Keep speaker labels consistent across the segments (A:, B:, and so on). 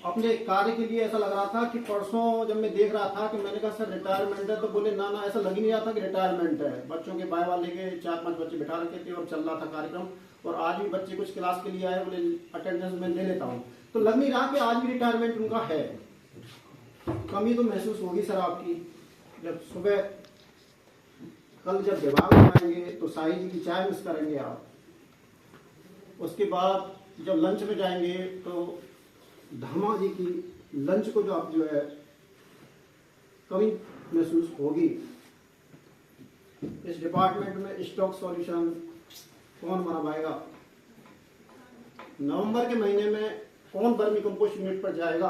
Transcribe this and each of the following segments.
A: अपने कार्य के लिए ऐसा लग रहा था कि परसों जब मैं देख रहा था कि मैंने कहा सर रिटायरमेंट है, तो बोले ना ना ऐसा लग ही नहीं रहा था कि रिटायरमेंट है। बच्चों के बाय वाले के 4-5 बच्चे बिठा रखे थे और चल रहा था कार्यक्रम, और आज भी बच्चे कुछ क्लास के लिए आए, बोले अटेंडेंस में ले लेता हूँ, तो लग नहीं रहा कि आज भी रिटायरमेंट उनका है। कमी तो महसूस होगी सर आपकी। जब सुबह कल जब विभाग में आएंगे तो साई जी की चाय मिस करेंगे आप, उसके बाद जब लंच में जाएंगे तो धर्मा जी की लंच को जो आप जो है कमी महसूस होगी। इस डिपार्टमेंट में स्टॉक सॉल्यूशन कौन बनवाएगा? नवंबर के महीने में कौन वर्मी कंपोस्ट यूनिट पर जाएगा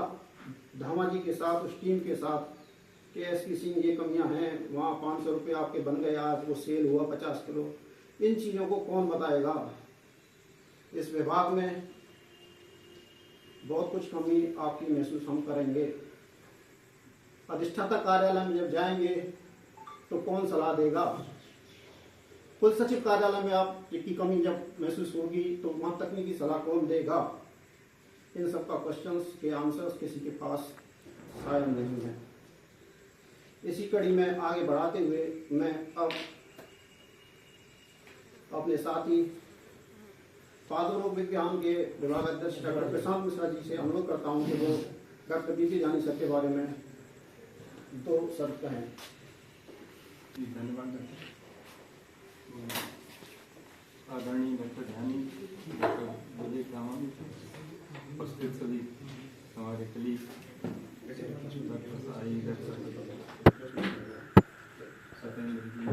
A: धर्मा जी के साथ, उस टीम के साथ कि एसपी सिंह ये कमियां हैं, वहाँ 500 रुपये आपके बन गए, आज वो सेल हुआ 50 किलो। इन चीज़ों को कौन बताएगा? इस विभाग में बहुत कुछ कमी आपकी महसूस हम करेंगे। अधिष्ठाता कार्यालय में जब जाएंगे तो कौन सलाह देगा? कुल सचिव कार्यालय में आप की कमी जब महसूस होगी तो वहाँ तकनीकी सलाह कौन देगा? इन सब का क्वेश्चंस के आंसर्स किसी के पास शायद नहीं है। इसी कड़ी में आगे बढ़ाते हुए मैं अब अपने साथी पादो रोग विज्ञान के विभाग अध्यक्ष डॉक्टर प्रशांत मिश्रा जी से अनुरोध करता हूं कि वो डॉक्टर बीपी जानी सर के बारे में 2 शब्द कहें।
B: धन्यवाद आदरणीय डॉक्टर ध्यानी, डॉक्टर विजय रामानी, उपस्थित सभी हमारे colleague, doctor Sai, doctor Satyendra ji,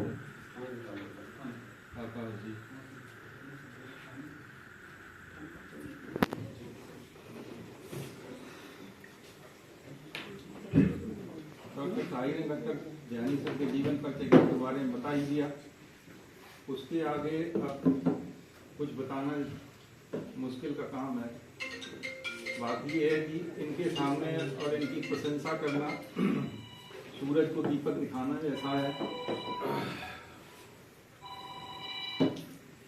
B: Akash ji, doctor Sai ने डॉक्टर ध्यानी सर के जीवन परिचय के बारे में बता ही दिया। उसके आगे अब कुछ बताना मुश्किल का काम है। बात ये है कि इनके सामने और इनकी प्रशंसा करना सूरज को दीपक दिखाना जैसा है।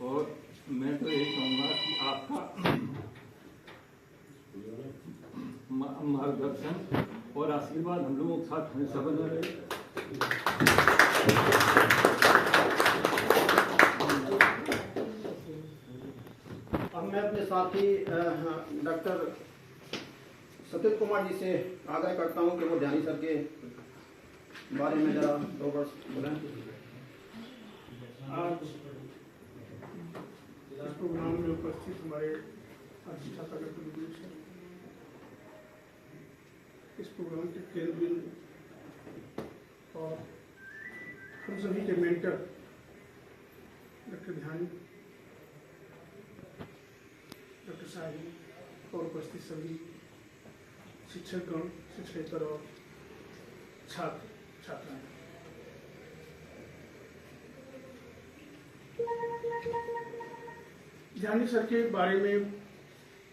B: और मैं तो यही कहूँगा कि आपका मार्गदर्शन और आशीर्वाद हम लोगों के साथ हमेशा बना रहे।
A: अब मैं अपने साथी डॉक्टर सतीश कुमार जी से आग्रह करता हूं कि वो ध्यानी सर के बारे में जरा 2 वर्ष बोलें।
C: आज इस प्रोग्राम में उपस्थित हमारे अधिष्ठाता डॉक्टर विजय सर, इस प्रोग्राम के केंद्र बिंदु और हम सभी के मेंटर डॉक्टर ध्यानी, डॉक्टर साही और उपस्थित सभी शिक्षकगण, शिक्षकेतर और छात्र छात्राएं। ध्यानी सर के बारे में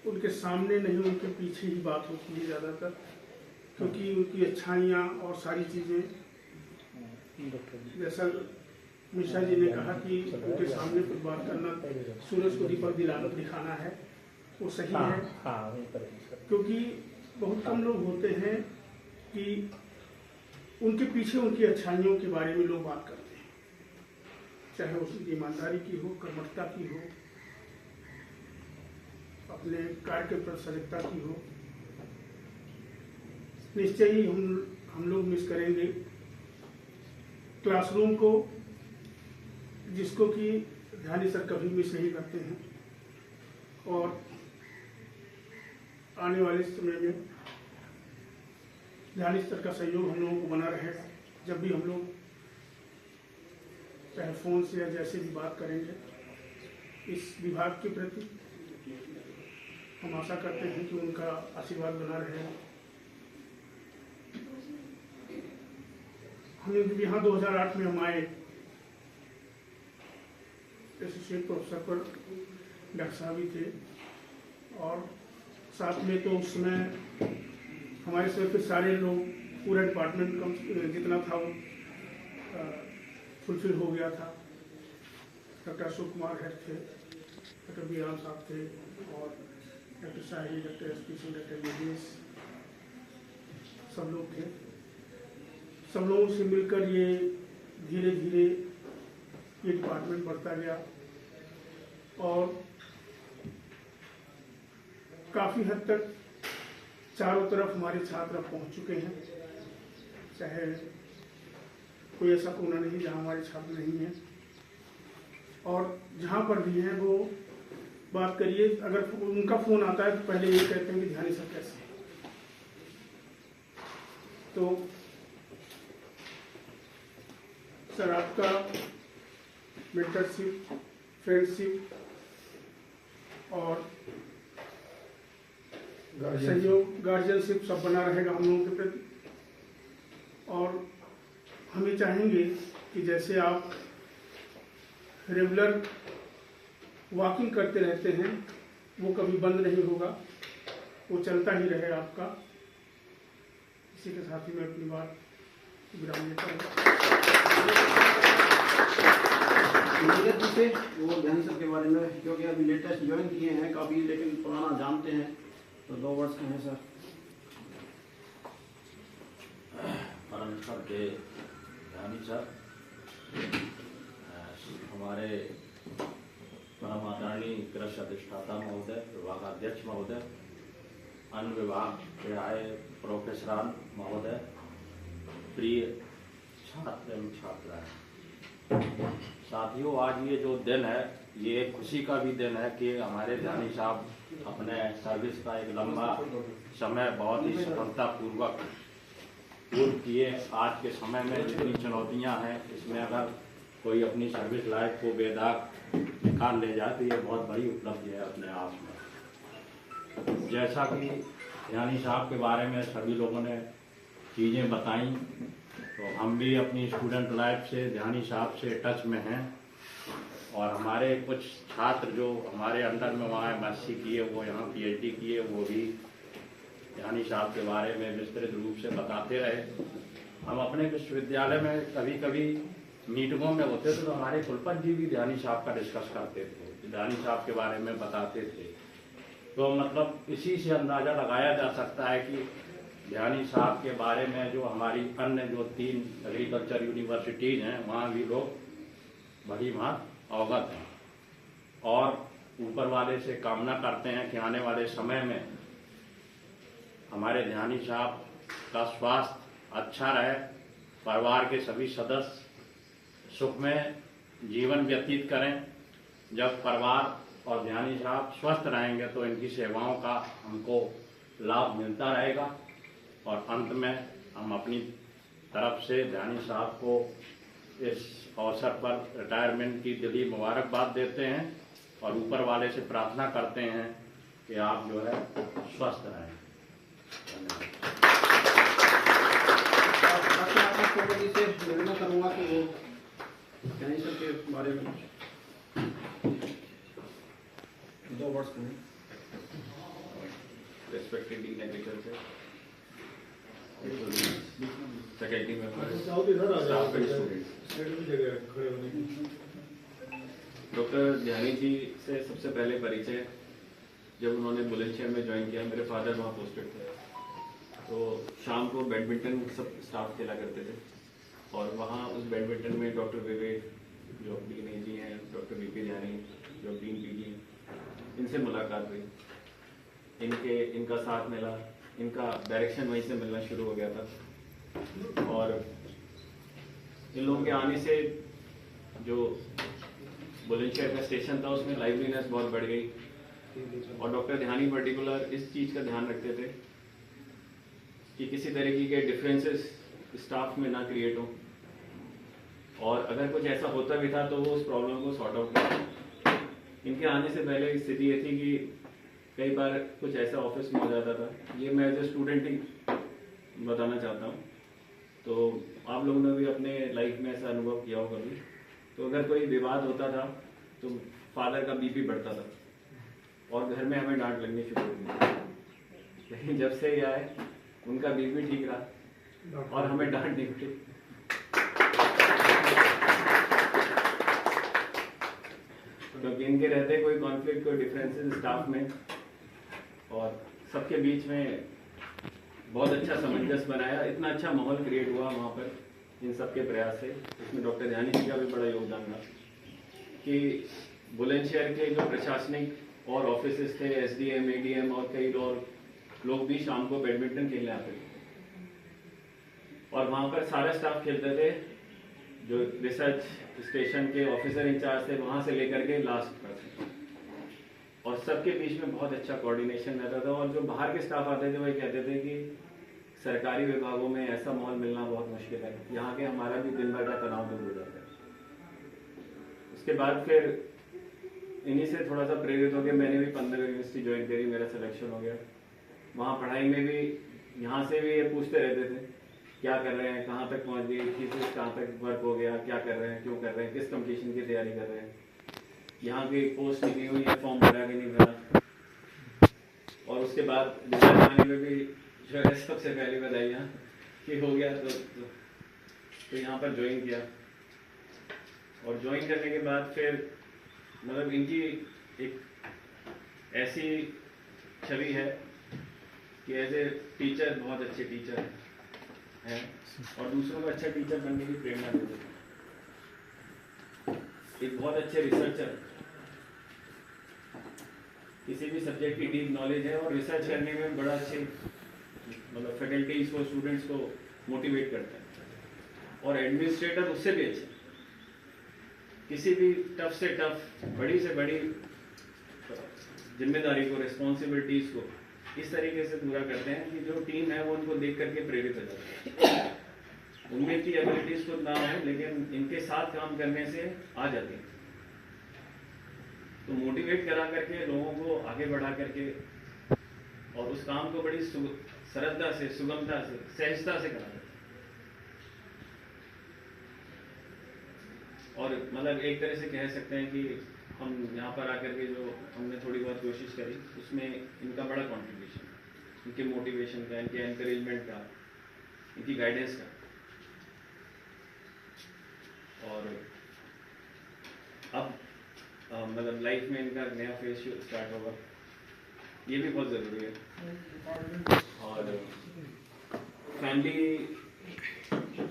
C: उनके सामने नहीं, उनके पीछे ही बात होती है ज़्यादातर, क्योंकि उनकी अच्छाइयाँ और सारी चीज़ें, जैसा मिश्रा जी ने कहा कि उनके सामने कुछ बात करना सूरज को दीपक दिखाना है, वो सही है। क्योंकि बहुत कम लोग होते हैं कि उनके पीछे उनकी अच्छाइयों के बारे में लोग बात करते हैं, चाहे उसकी ईमानदारी की हो, कर्मठता की हो, अपने कार्य के प्रति सजगता की हो। निश्चय ही हम लोग मिस करेंगे क्लासरूम को, जिसको कि ध्यानी सर कभी मिस नहीं करते हैं। और आने वाले समय में ध्यानी सर का सहयोग हम लोगों को बना रहेगा। जब भी हम लोग चाहे फोन से या जैसे भी बात करेंगे इस विभाग के प्रति, हम आशा करते हैं कि उनका आशीर्वाद बना रहेगा। हम यहाँ 2008 में हम आए, एसोसिएट प्रोफेसर पर डॉक्टर साहब भी थे, और साथ में तो उस समय हमारे सर पे सारे लोग, पूरा डिपार्टमेंट कम जितना था वो फुलफिल हो गया था। डॉक्टर अशोक कुमार हेड थे, डॉक्टर बी राम साहब थे, और doctor Shahi, doctor SP Singh, doctor Yogesh, सब लोग थे। सब लोगों से मिलकर ये धीरे धीरे ये डिपार्टमेंट बढ़ता गया और काफ़ी हद तक चारों तरफ हमारे छात्र पहुंच चुके हैं। चाहे कोई ऐसा कोना नहीं जहां हमारे छात्र नहीं हैं, और जहां पर भी हैं वो बात करिए, अगर उनका फ़ोन आता है तो पहले ये कहते हैं कि ध्यानी सर कैसे हैं। तो सर आपका मेंटरशिप, फ्रेंडशिप और सहयोग, गार्जियनशिप सब बना रहेगा हम लोगों के प्रति। और हम ये चाहेंगे कि जैसे आप रेगुलर वॉकिंग करते रहते हैं वो कभी बंद नहीं होगा, वो चलता ही रहे आपका। इसी के साथ ही मैं अपनी बात विराम देता हूँ।
A: नीरज जी से वो ध्यान सर के बारे में, क्योंकि अभी लेटेस्ट ज्वाइन किए हैं काफ़ी, लेकिन पुराना जानते हैं, तो 2 वर्ष के हैं सर।
D: परमेश्वर के ध्यानी सर, हमारे परम आदरणीय कृषि अधिष्ठाता महोदय, विभागाध्यक्ष महोदय, अन्य विभाग के आए प्रोफेसरान महोदय, प्रिय छात्र एवं छात्राएं, साथियों, आज ये जो दिन है ये एक खुशी का भी दिन है कि हमारे ध्यानी साहब अपने सर्विस का एक लंबा समय बहुत ही सफलतापूर्वक पूर्ण किए। आज के समय में जितनी चुनौतियां हैं, इसमें अगर कोई अपनी सर्विस लाइफ को बेदाग निकाल ले जाए तो ये बहुत बड़ी उपलब्धि है अपने आप में। जैसा कि ध्यानी साहब के बारे में सभी लोगों ने चीज़ें बताई, तो हम भी अपनी स्टूडेंट लाइफ से ध्यानी साहब से टच में हैं, और हमारे कुछ छात्र जो हमारे अंदर में वहाँ MSc किए, वो यहाँ PhD किए, वो भी ध्यानी साहब के बारे में विस्तृत रूप से बताते रहे। हम अपने विश्वविद्यालय में कभी कभी मीटिंगों में होते थे तो हमारे कुलपति जी भी ध्यानी साहब का डिस्कस करते थे, ध्यानी साहब के बारे में बताते थे। तो मतलब इसी से अंदाज़ा लगाया जा सकता है कि ध्यानी साहब के बारे में जो हमारी अन्य जो 3 एग्रीकल्चर यूनिवर्सिटीज़ हैं, वहाँ भी लोग बड़ी भांति अवगत हैं, और ऊपर वाले से कामना करते हैं कि आने वाले समय में हमारे ध्यानी साहब का स्वास्थ्य अच्छा रहे, परिवार के सभी सदस्य सुख में जीवन व्यतीत करें। जब परिवार और ध्यानी साहब स्वस्थ रहेंगे तो इनकी सेवाओं का हमको लाभ मिलता रहेगा। और अंत में हम अपनी तरफ से ध्यानी साहब को इस अवसर पर रिटायरमेंट की दिली मुबारकबाद देते हैं, और ऊपर वाले से प्रार्थना करते हैं कि आप जो है स्वस्थ रहें।
A: जी से निवेदन करूँगा कि वो ध्यानी सर के बारे में 2 वर्ष के हैं।
E: Respected Dean Agriculture, faculty members, staff and students. Doctor Dhyani ji से सबसे पहले परिचय जब उन्होंने बुलंदशहर में ज्वाइन किया, मेरे फादर वहाँ पोस्टेड थे, तो शाम को बैडमिंटन सब स्टाफ खेला करते थे, और वहाँ उस बैडमिंटन में डॉक्टर विवेक जो डीन AG हैं, डॉक्टर VP ध्यानी जो डीन PG हैं, इनसे मुलाकात हुई, इनका साथ मिला, इनका डायरेक्शन वहीं से मिलना शुरू हो गया था। और इन लोगों के आने से जो बुलंदशहर का स्टेशन था उसमें लाइवलीनेस बहुत बढ़ गई, और डॉक्टर ध्यानी पर्टिकुलर इस चीज़ का ध्यान रखते थे कि किसी तरीके के डिफरेंसेस स्टाफ में ना क्रिएट हो, और अगर कुछ ऐसा होता भी था तो वो उस प्रॉब्लम को सॉर्ट आउट करते। इनके आने से पहले स्थिति ये थी कि कई बार कुछ ऐसा ऑफिस में हो जाता था, ये मैं एज ए स्टूडेंट ही बताना चाहता हूँ, तो आप लोगों ने भी अपने लाइफ में ऐसा अनुभव किया होगा भी। तो अगर कोई विवाद होता था तो फादर का BP बढ़ता था, और घर में हमें डांट लगनी शुरू हो गई। लेकिन जब से ये आए उनका BP ठीक रहा और हमें डांट नहीं पड़ी। क्योंकि इनके रहते कोई कॉन्फ्लिक्ट, कोई डिफरेंसेस स्टाफ में और सबके बीच में बहुत अच्छा सामंजस्य बनाया, इतना अच्छा माहौल क्रिएट हुआ वहाँ पर इन सबके प्रयास से। इसमें डॉक्टर ध्यानी जी का भी बड़ा योगदान रहा कि बुलंदशहर के जो प्रशासनिक और ऑफिसेज थे, एसडीएम, एडीएम और कई और लोग भी शाम को बैडमिंटन खेलने आते थे और वहाँ पर सारा स्टाफ खेलते थे। जो रिसर्च स्टेशन के ऑफिसर इंचार्ज थे वहाँ से लेकर के लास्ट तक, और सबके बीच में बहुत अच्छा कोऑर्डिनेशन रहता था। और जो बाहर के स्टाफ आते थे वही कहते थे कि सरकारी विभागों में ऐसा माहौल मिलना बहुत मुश्किल है, यहाँ के हमारा भी दिन भर का तनाव दूर हो जाता है। उसके बाद फिर इन्हीं से थोड़ा सा प्रेरित होकर मैंने भी 15 यूनिवर्सिटी ज्वाइन करी, मेरा सिलेक्शन हो गया। वहाँ पढ़ाई में भी यहाँ से भी ये पूछते रहते थे क्या कर रहे हैं, कहाँ तक पहुँच गए, किस कहाँ तक वर्क हो गया, क्या कर रहे हैं, क्यों कर रहे हैं, किस कंपटीशन की तैयारी कर रहे हैं, यहाँ की पोस्ट निकली हुई है, फॉर्म भरा कि नहीं भरा। और उसके बाद रिजल्ट आने में भी जो है सबसे पहले बधाइयाँ कि हो गया तो यहाँ पर ज्वाइन किया। और ज्वाइन करने के बाद फिर मतलब इनकी एक ऐसी छवि है कि एज ए टीचर बहुत अच्छे टीचर हैं और दूसरों को अच्छा टीचर बनने की प्रेरणा देते हैं। एक बहुत अच्छे रिसर्चर, किसी भी सब्जेक्ट की डीप नॉलेज है और रिसर्च करने में बड़ा अच्छे मतलब फैकल्टीज को, स्टूडेंट्स को मोटिवेट करता है। और एडमिनिस्ट्रेटर उससे भी अच्छे, किसी भी टफ से टफ, बड़ी से बड़ी जिम्मेदारी को, रिस्पॉन्सिबिलिटीज को इस तरीके से पूरा करते हैं कि जो टीम है वो उनको देख करके प्रेरित हो जाती है। उनमें इतनी एबिलिटीज खुद ना हो लेकिन इनके साथ काम करने से आ जाती है। तो मोटिवेट करा करके लोगों को आगे बढ़ा करके और उस काम को बड़ी सरलता से, सुगमता से, सहजता से करा जाता है। और मतलब एक तरह से कह सकते हैं कि हम यहाँ पर आकर के जो हमने थोड़ी बहुत कोशिश करी उसमें इनका बड़ा कंट्रीब्यूशन, इनके मोटिवेशन का, इनके एनकरेजमेंट का, इनकी गाइडेंस का। और अब मतलब लाइफ में इनका नया फेज स्टार्ट होगा, ये भी बहुत ज़रूरी है। और फैमिली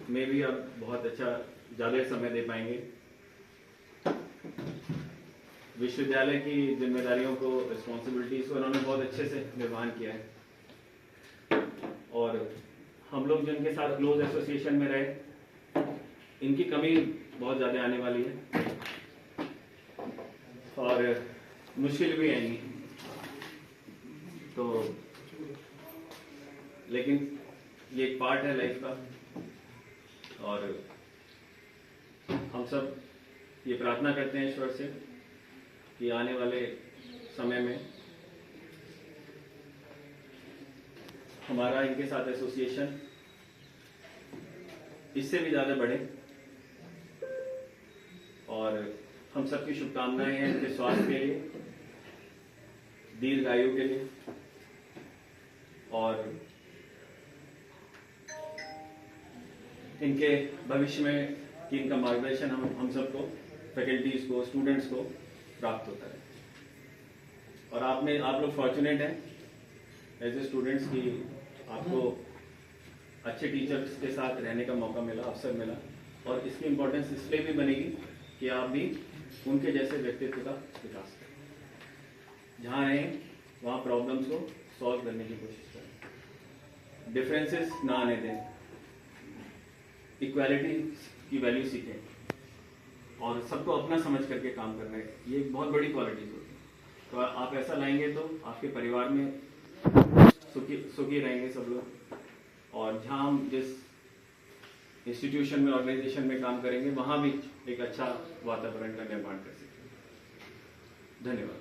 E: में भी अब बहुत अच्छा ज़्यादा समय दे पाएंगे। विश्वविद्यालय की जिम्मेदारियों को, रिस्पॉन्सिबिलिटीज को उन्होंने बहुत अच्छे से निर्वहन किया है। और हम लोग जिनके साथ क्लोज एसोसिएशन में रहे, इनकी कमी बहुत ज़्यादा आने वाली है और मुश्किल भी आएंगी। तो लेकिन ये एक पार्ट है लाइफ का। और हम सब ये प्रार्थना करते हैं ईश्वर से कि आने वाले समय में हमारा इनके साथ एसोसिएशन इससे भी ज़्यादा बढ़े। और हम सबकी शुभकामनाएं हैं इनके स्वास्थ्य के लिए, दीर्घायु के लिए और इनके भविष्य में कि इनका मार्गदर्शन हम सबको, फैकल्टीज को, स्टूडेंट्स को प्राप्त होता है। और आप लोग फॉर्चुनेट हैं एज ए स्टूडेंट्स कि आपको अच्छे टीचर्स के साथ रहने का मौका मिला, अवसर मिला। और इसकी इम्पोर्टेंस इसलिए भी बनेगी कि आप भी उनके जैसे व्यक्तित्व का विकास करें, जहाँ रहें वहाँ प्रॉब्लम्स को सॉल्व करने की कोशिश करें, डिफरेंसेस ना आने दें, इक्वालिटी की वैल्यू सीखें और सबको अपना समझ करके काम करना है। ये एक बहुत बड़ी क्वालिटीज होती है। तो आप ऐसा लाएंगे तो आपके परिवार में सुखी रहेंगे सब लोग। और जहाँ हम जिस इंस्टीट्यूशन में, ऑर्गेनाइजेशन में काम करेंगे वहाँ भी एक अच्छा वातावरण का निर्माण कर सकें। धन्यवाद।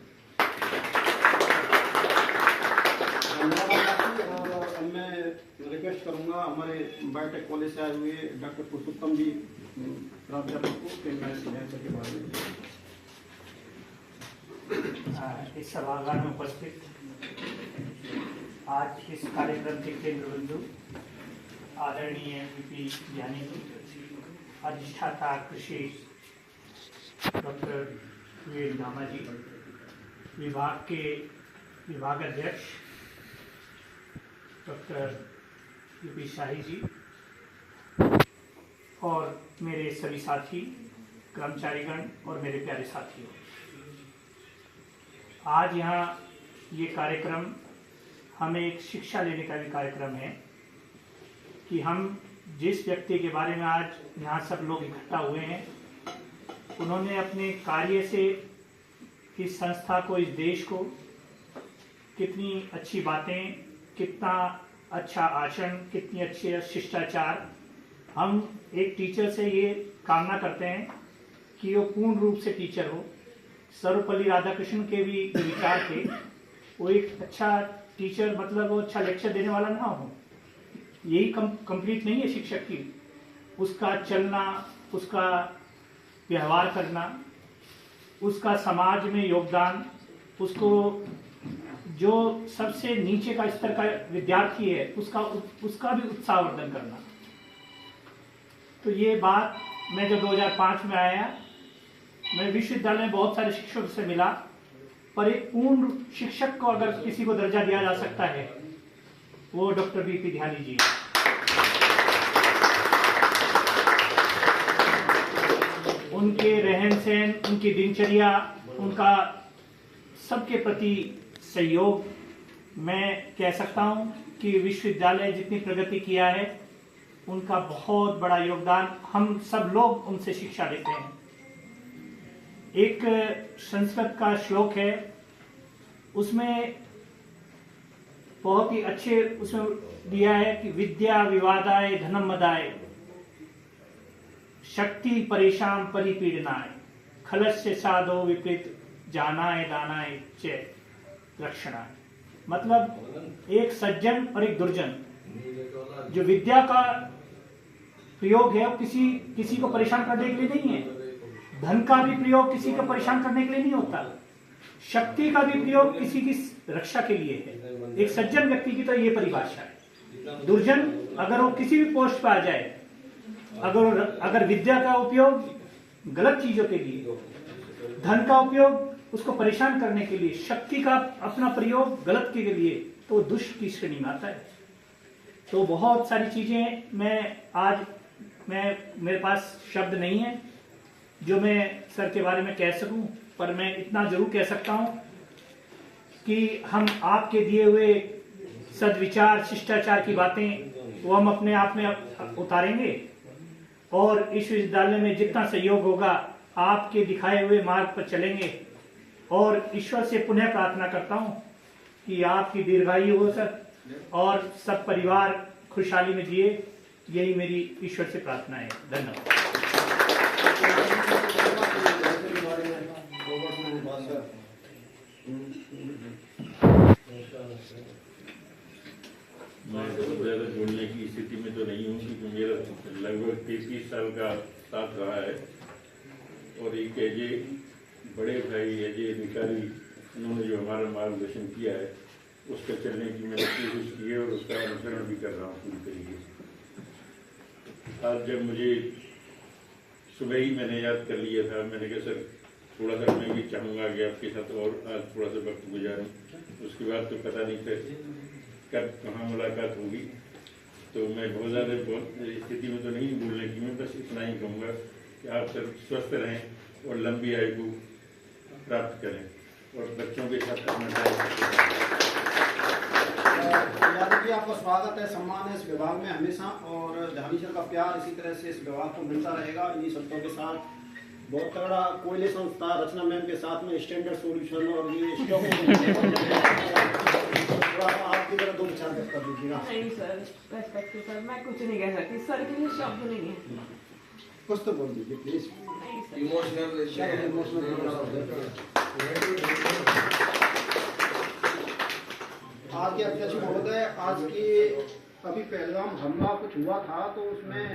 A: मैं रिक्वेस्ट करूंगा हमारे बायोटेक कॉलेज से आए हुए डॉक्टर पुरुषोत्तम जी प्राध्यापक को कि मैं के बारे में
F: इस सभागार में उपस्थित आज इस कार्यक्रम के केंद्र बिंदु आदरणीय वीपी ध्यानी जी, अधिष्ठाता कृषि डॉक्टर वीर नामा जी, विभाग के विभागाध्यक्ष डॉक्टर यूपी शाही जी और मेरे सभी साथी, कर्मचारीगण और मेरे प्यारे साथियों, आज यहाँ ये कार्यक्रम हमें एक शिक्षा लेने का भी कार्यक्रम है कि हम जिस व्यक्ति के बारे में आज यहाँ सब लोग इकट्ठा हुए हैं, उन्होंने अपने कार्य से इस संस्था को, इस देश को कितनी अच्छी बातें, कितना अच्छा आचरण, कितनी अच्छे शिष्टाचार, हम एक टीचर से ये कामना करते हैं कि वो पूर्ण रूप से टीचर हो। सर्वपल्ली राधाकृष्णन के भी जो विचार थे, वो एक अच्छा टीचर मतलब वो अच्छा लेक्चर देने वाला ना हो, यही कंप्लीट नहीं है शिक्षक की। उसका चलना, उसका व्यवहार करना, उसका समाज में योगदान, उसको जो सबसे नीचे का स्तर का विद्यार्थी है उसका भी उत्साहवर्धन करना। तो ये बात मैं जब 2005 में आया, मैं विश्वविद्यालय में बहुत सारे शिक्षकों से मिला, पर एक पूर्ण शिक्षक को अगर किसी को दर्जा दिया जा सकता है, वो डॉक्टर बीपी ध्यानी जी। उनके रहन सहन, उनकी दिनचर्या, उनका सबके प्रति सहयोग, मैं कह सकता हूं कि विश्वविद्यालय जितनी प्रगति किया है, उनका बहुत बड़ा योगदान, हम सब लोग उनसे शिक्षा लेते हैं। एक संस्कृत का श्लोक है, उसमें बहुत ही अच्छे उसमें दिया है कि विद्या विवादाय धनम मदाय शक्ति परेशान परिपीड़नाय खलस्य साधो विपरीत जानाय दानाय च रक्षणाय। मतलब एक सज्जन और एक दुर्जन, जो विद्या का प्रयोग है वो किसी को परेशान करने के लिए नहीं है, धन का भी प्रयोग किसी को परेशान करने के लिए नहीं होता, शक्ति का भी प्रयोग किसी की रक्षा के लिए है। एक सज्जन व्यक्ति की तो ये परिभाषा है। दुर्जन अगर वो किसी भी पोस्ट पर आ जाए, अगर विद्या का उपयोग गलत चीजों के लिए, धन का उपयोग उसको परेशान करने के लिए, शक्ति का अपना प्रयोग गलत के लिए, तो वो दुष्ट की श्रेणी में आता है। तो बहुत सारी चीजें मेरे पास शब्द नहीं है जो मैं सर के बारे में कह सकूं, पर मैं इतना जरूर कह सकता हूं कि हम आपके दिए हुए सद्विचार, शिष्टाचार की बातें वो हम अपने आप में उतारेंगे, और इस विश्वविद्यालय में जितना सहयोग होगा आपके दिखाए हुए मार्ग पर चलेंगे। और ईश्वर से पुनः प्रार्थना करता हूं कि आपकी दीर्घायु हो सर, और सब परिवार खुशहाली में जिए, यही मेरी ईश्वर से प्रार्थना है। धन्यवाद।
G: मैं बहुत ज़्यादा बोलने की स्थिति में तो नहीं हूँ, क्योंकि मेरा लगभग 33 साल का साथ रहा है, और एक एजे बड़े भाई एजे अधिकारी, उन्होंने जो हमारा मार्गदर्शन किया है उस पर चलने की मैंने कोशिश की है और उसका अनुसरण भी कर रहा हूँ पूरी तरीके से। आज जब मुझे सुबह ही मैंने याद कर लिया था, मैंने कहा सर थोड़ा सा मैं भी चाहूँगा कि आपके साथ और आज थोड़ा सा वक्त गुजारूँ। उसके बाद तो पता नहीं था कब कहाँ मुलाकात होगी, तो मैं बहुत ज़्यादा स्थिति में तो नहीं बोलने की, मैं बस इतना ही कहूँगा कि आप सब स्वस्थ रहें और लंबी आयु को प्राप्त करें और बच्चों के साथ अपना टाइम।
A: यादव जी, आपका स्वागत है, सम्मान है इस विभाग में हमेशा, और ध्यानी सर का प्यार इसी तरह से इस विभाग को मिलता रहेगा। इन्हीं शब्दों के साथ बहुत तगड़ा कोयलेशन था रचना मैम के साथ में, स्टैंडर्ड सॉल्यूशन और ये स्टॉक थोड़ा सा आपकी तरह दो विचार व्यक्त कर दीजिएगा।
H: नहीं सर, रेस्पेक्ट टू सर, मैं कुछ नहीं कह सकती, सर के लिए शब्द नहीं है।
A: कुछ तो बोल दीजिए प्लीज।
H: नहीं सर,
A: आज के अध्यक्ष महोदय, आज की अभी पहलगाम हमला कुछ हुआ था, तो उसमें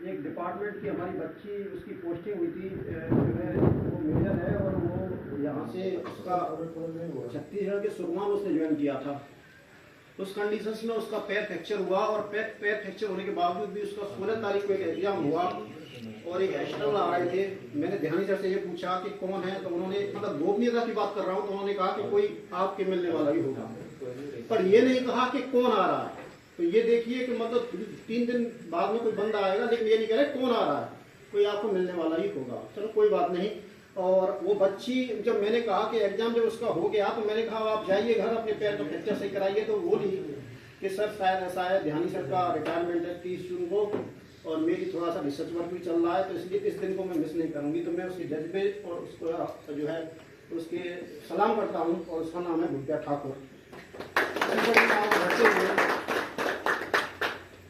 A: एक डिपार्टमेंट की हमारी बच्ची, उसकी पोस्टिंग हुई थी, वो मेजर है और वो यहाँ से उसका छत्तीसगढ़ के सुरमा में उसने ज्वाइन किया था। उस कंडीशंस में उसका पैर फ्रैक्चर हुआ, और पैर फ्रैक्चर होने के बावजूद भी उसका 16 तारीख को एक एग्जाम हुआ और एक एक्सटर्नल आ रहे थे। मैंने ध्यानी सर से ये पूछा कि कौन है, तो उन्होंने, मतलब गोपनीयता की बात कर रहा हूँ, तो उन्होंने कहा कि कोई आपके मिलने वाला ही होगा, पर ये नहीं कहा कि कौन आ रहा है। तो ये देखिए कि मतलब 3 दिन बाद में कोई बंदा आएगा, लेकिन ये नहीं कह रहे कौन आ रहा है, कोई आपको मिलने वाला ही होगा। चलो कोई बात नहीं। और वो बच्ची, जब मैंने कहा कि एग्जाम जब उसका हो गया तो मैंने कहा आप जाइए घर, अपने पैर का फ्रैक्चर सही कराइए। तो वो बोली कि सर शायद ऐसा है, ध्यानी सर का रिटायरमेंट है 30 जून को, और मेरी थोड़ा सा रिसर्च वर्क भी चल रहा है, तो इसलिए इस दिन को मैं मिस नहीं करूंगी। तो मैं उसके जज्बे और उसको जो है उसके सलाम करता हूँ, और उसका नाम है भूपिया ठाकुर।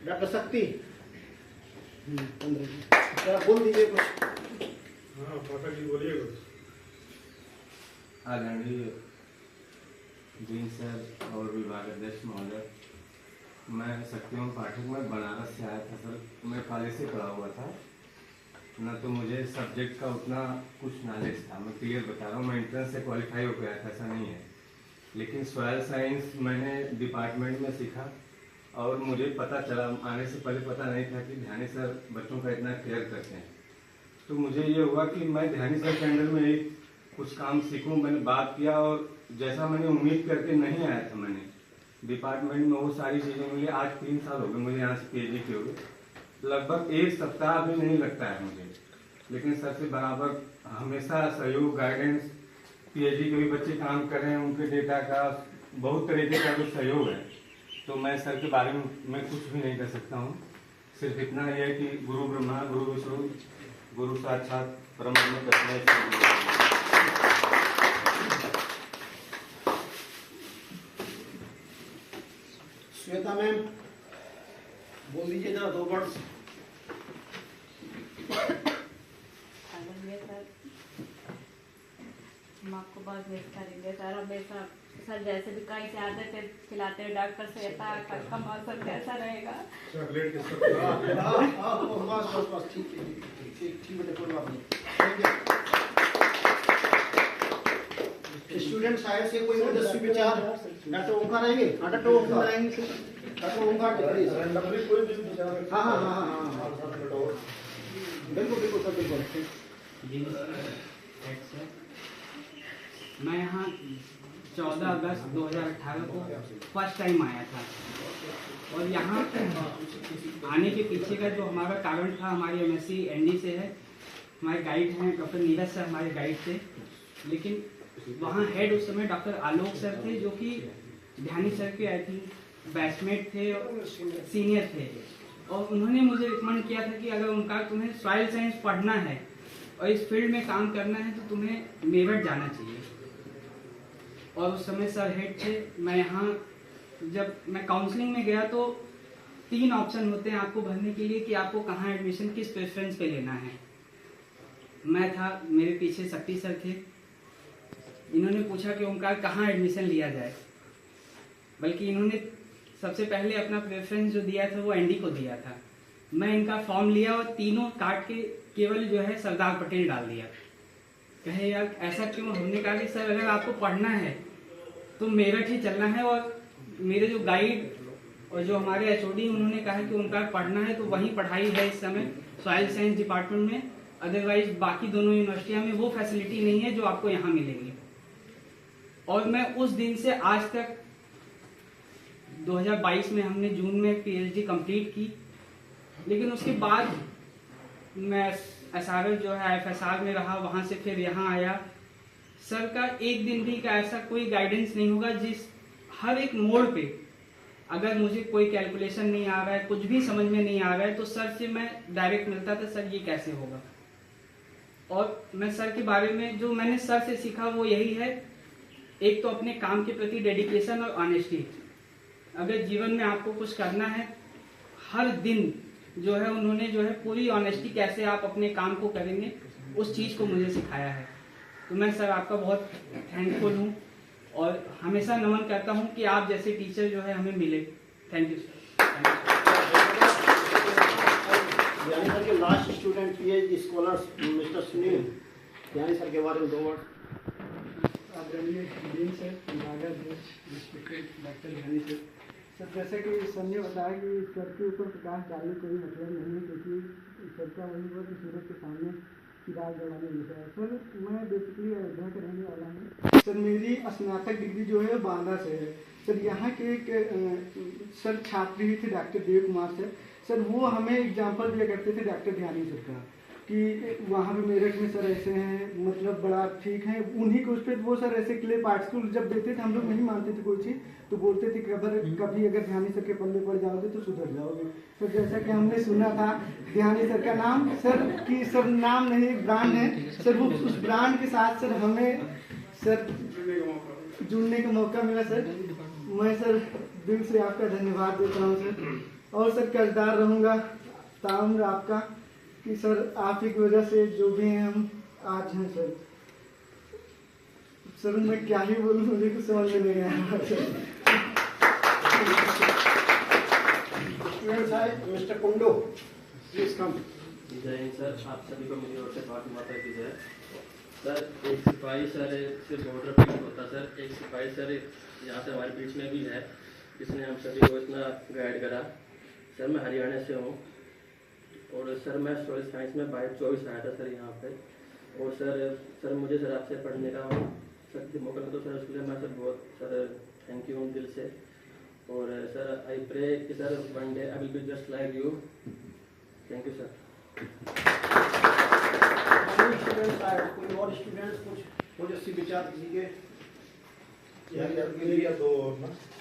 A: डॉक्टर शक्ति जरा बोल दीजिए कुछ।
C: हाँ पाठक जी बोलिए कुछ।
I: आदरणीय डीन सर और विभाग अध्यक्ष महोदय, मैं शक्तिमान पाठक में बनारस से आया था सर। मैं कॉलेज से पढ़ा हुआ था ना, तो मुझे सब्जेक्ट का उतना कुछ नॉलेज था। मैं क्लियर बता रहा हूँ, मैं एंट्रेंस से क्वालिफाई हो गया था, ऐसा नहीं है। लेकिन सॉयल साइंस मैंने डिपार्टमेंट में सीखा, और मुझे पता चला, आने से पहले पता नहीं था कि ध्यानी सर बच्चों का इतना केयर करते हैं। तो मुझे ये हुआ कि मैं ध्यानी सर के अंडर में एक कुछ काम सीखूं। मैंने बात किया, और जैसा मैंने उम्मीद करके नहीं आया था, मैंने डिपार्टमेंट में वो सारी चीज़ें मिली। आज 3 साल हो गए मुझे यहाँ से PhD किए हुए, लगभग 1 सप्ताह भी नहीं लगता है मुझे। लेकिन सर से बराबर हमेशा सहयोग, गाइडेंस, PhD के भी बच्चे काम कर रहे हैं, उनके डेटा का बहुत तरीके का जो सहयोग है। तो मैं सर के बारे में मैं कुछ भी नहीं कर सकता हूँ। सिर्फ इतना ही है कि गुरु ब्रह्मा गुरु विष्णु गुरु साक्षात परब्रह्म तस्मै श्री।
A: श्वेता मैम बोल दीजिए जरा 2 वर्ड्स।
H: आदरणीय सर, हम आपको बहुत मिस करेंगे सर। हमेशा सर जैसे भी कहीं से आते थे खिलाते हुए डॉक्टर से था कल का मौसम कैसा रहेगा।
C: चॉकलेट किसको
A: बस ठीक बेटे, कोई बात नहीं। स्टूडेंट साइड से कोई तेजस्वी विचार, डॉक्टर ओंकार आएंगे। हाँ डॉक्टर ओंकार आएंगे, डॉक्टर ओंकार प्लीज। हाँ हाँ हाँ हाँ हाँ बिल्कुल बिल्कुल सर बिल्कुल।
J: मैं यहाँ 14 अगस्त 2018 को फर्स्ट टाइम आया था, और यहाँ आने के पीछे का जो हमारा कारण था, हमारी MSc ND से है, हमारे गाइड हैं डॉक्टर नीरज सर, हमारे गाइड थे। लेकिन वहाँ हेड उस समय डॉक्टर आलोक सर थे, जो कि ध्यानी सर के आई थिंक बैचमेट थे, सीनियर थे। और उन्होंने मुझे रिकमेंड किया था कि अगर उनका तुम्हें सॉइल साइंस पढ़ना है और इस फील्ड में काम करना है तो तुम्हें मेरठ जाना चाहिए। और उस समय सर हेड थे। मैं यहाँ जब मैं काउंसलिंग में गया तो 3 ऑप्शन होते हैं आपको भरने के लिए कि आपको कहाँ एडमिशन किस प्रेफरेंस पे लेना है। मैं था, मेरे पीछे शक्ति सर थे। इन्होंने पूछा कि उनका कहाँ एडमिशन लिया जाए, बल्कि इन्होंने सबसे पहले अपना प्रेफरेंस जो दिया था वो ND को दिया था। मैं इनका फॉर्म लिया और तीनों काट के केवल जो है सरदार पटेल डाल दिया। कहे यार ऐसा क्यों? हमने कहा कि सर अगर आपको पढ़ना है तो मेरठ ही चलना है, और मेरे जो गाइड और जो हमारे HOD उन्होंने कहा कि उनका पढ़ना है तो वहीं पढ़ाई है इस समय सॉइल साइंस डिपार्टमेंट में। अदरवाइज बाकी दोनों यूनिवर्सिटियों में वो फैसिलिटी नहीं है जो आपको यहाँ मिलेंगी। और मैं उस दिन से आज तक 2022 में हमने जून में PhD कंप्लीट की। लेकिन उसके बाद मैं SRL जो है FSR में रहा, वहाँ से फिर यहाँ आया। सर का एक दिन भी का ऐसा कोई गाइडेंस नहीं होगा जिस हर एक मोड़ पे अगर मुझे कोई कैलकुलेशन नहीं आ रहा है, कुछ भी समझ में नहीं आ रहा है, तो सर से मैं डायरेक्ट मिलता था, सर ये कैसे होगा। और मैं सर के बारे में जो मैंने सर से सीखा वो यही है, एक तो अपने काम के प्रति डेडिकेशन और ऑनेस्टी। अगर जीवन में आपको कुछ करना है, हर दिन जो है उन्होंने जो है पूरी ऑनेस्टी कैसे आप अपने काम को करेंगे उस चीज़ को मुझे सिखाया है। तो मैं सर आपका बहुत थैंकफुल हूँ और हमेशा नमन करता हूँ कि आप जैसे टीचर जो है हमें मिले। Thank you sir.
A: यानी सर के last student PhD scholar mister Sunil, यानी सर के बारे में 2 वर्ड।
K: आदरणीय डीन सर, विभागाध्यक्ष रिस्पेक्टेड डॉक्टर ध्यानी सर। सर जैसे कि सर ने बताया कि सर के ऊपर प्रकाश डालने कोई मतलब नहीं है, क्योंकि सर का वही वर्ग सूरज के सामने चिराग जलाने जैसा है। सर मैं बेसिकली अयोध्या का रहने वाला हूँ। सर मेरी स्नातक डिग्री जो है बांदा से है। सर यहाँ के एक सर छात्र ही थे डॉक्टर देव कुमार सर वो हमें एग्जाम्पल दिया करते थे डॉक्टर ध्यानी सर का कि वहाँ पे मेरठ में सर ऐसे हैं, मतलब बड़ा ठीक है। उन्हीं को उस पर वो सर ऐसे क्ले पार्टिकल जब देते थे हम लोग नहीं मानते थे कोई चीज़, तो बोलते थे कभी अगर ध्यानी सर के पल्ले पड़ जाओगे तो सुधर जाओगे। सर जैसा कि हमने सुना था ध्यानी सर का नाम सर की सर नाम नहीं ब्रांड है सर, वो उस ब्रांड के साथ सर हमें सर जुड़ने का मौका मिला सर। मैं सर दिल से आपका धन्यवाद देता हूँ सर, और सर कर्जदार रहूँगा ताउम्र आपका कि सर आप ही की वजह से जो भी हैं हम आज हैं सर। सर मैं क्या ही बोलूँ, मुझे कुछ समझ में नहीं आया sir.
A: Mister Kundu please come.
L: Jai Hind sir, आप सभी को मेरी ओर से भारत माता की जय। सर एक सिपाही सर से बॉर्डर पे होता सर, एक सिपाही सर यहाँ से हमारे बीच में भी है जिसने हम सभी को इतना गाइड करा। सर मैं हरियाणा से हूँ और सर मैं सोशल साइंस में 22-24 आया था सर यहाँ पे। और सर मुझे सर आपसे पढ़ने का सर मौका मिला तो सर उसके लिए मैं सर बहुत सर थैंक यू हूँ दिल से। और सर आई प्रे कि sir one day I will be just like you. Thank you sir.
A: कोई और स्टूडेंट्स कुछ ओजस्वी विचार किसी के?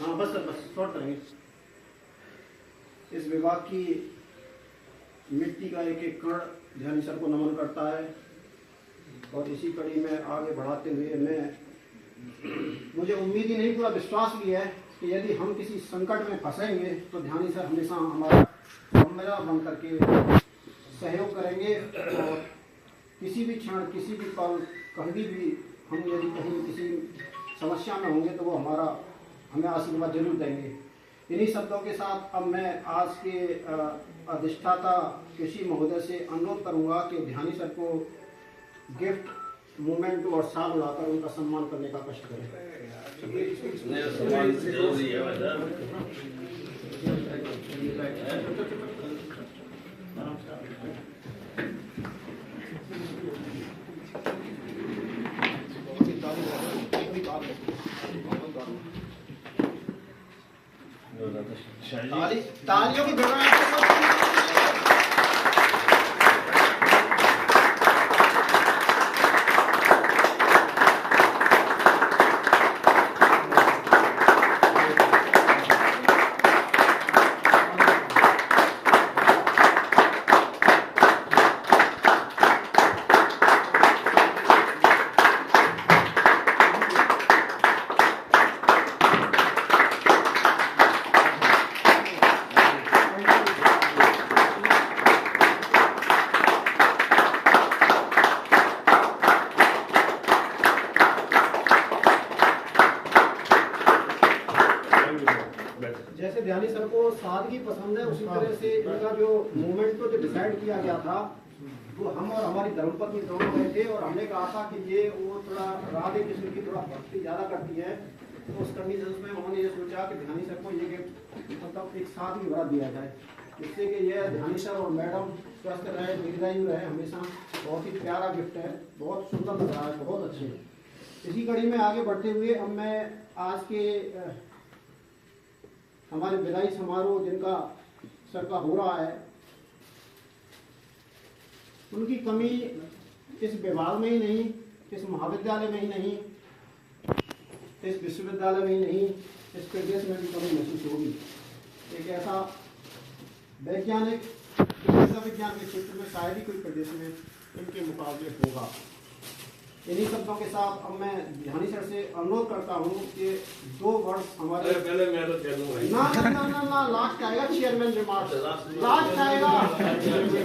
A: हाँ बस सर बस शॉर्ट करेंगे। इस विभाग की मिट्टी का एक एक कण ध्यानी सर को नमन करता है, और इसी कड़ी में आगे बढ़ाते हुए मुझे उम्मीद ही नहीं पूरा विश्वास भी है कि यदि हम किसी संकट में फंसेंगे तो ध्यानी सर हमेशा हमारा हमला बन करके सहयोग करेंगे। और किसी भी क्षण किसी भी पल कभी भी हम यदि कहीं किसी समस्या में होंगे तो वो हमें आशीर्वाद जरूर देंगे। इन्हीं शब्दों के साथ अब मैं आज के अधिष्ठाता कृषि महोदय से अनुरोध करूंगा कि ध्यानी सर को गिफ्ट मोमेंट और साल लाकर उनका सम्मान करने का कष्ट करें। तालियों की गड़गड़ाहट। जैसे ध्यानी सर को सादगी पसंद है, उसी तरह से इनका जो मूवमेंट को जो डिसाइड किया गया था वो हम और हमारी धर्मपत्नी दोनों गए थे, और हमने कहा था कि ये वो थोड़ा राधे कृष्ण की थोड़ा भक्ति ज़्यादा करती है, तो उस कंडीशन में उन्होंने ये सोचा कि ध्यानी सर को ये गिफ्ट मतलब एक साथ ही भरा दिया जाए, जिससे कि यह ध्यानी सर और मैडम स्वस्थ रहे, दीर्घायु रहे हमेशा। बहुत ही प्यारा गिफ्ट है, बहुत सुंदर लग रहा है, बहुत अच्छे। इसी कड़ी में आगे बढ़ते हुए अब मैं आज के हमारे विदाई समारोह जिनका सर का हो रहा है, उनकी कमी इस विभाग में ही नहीं, इस महाविद्यालय में ही नहीं, इस विश्वविद्यालय में ही नहीं, इस प्रदेश में भी कमी महसूस होगी। एक ऐसा वैज्ञानिक चिकित्सा विज्ञान के क्षेत्र में शायद ही कोई प्रदेश में इनके मुकाबले होगा। इन्हीं शब्दों के साथ अब मैं ध्यानी सर से अनुरोध करता हूँ कि 2 वर्ष हमारे
G: पहले मैं तो चलूंगा
A: ना लास्ट आएगा चेयरमैन रिमार्क्स, लास्ट आएगा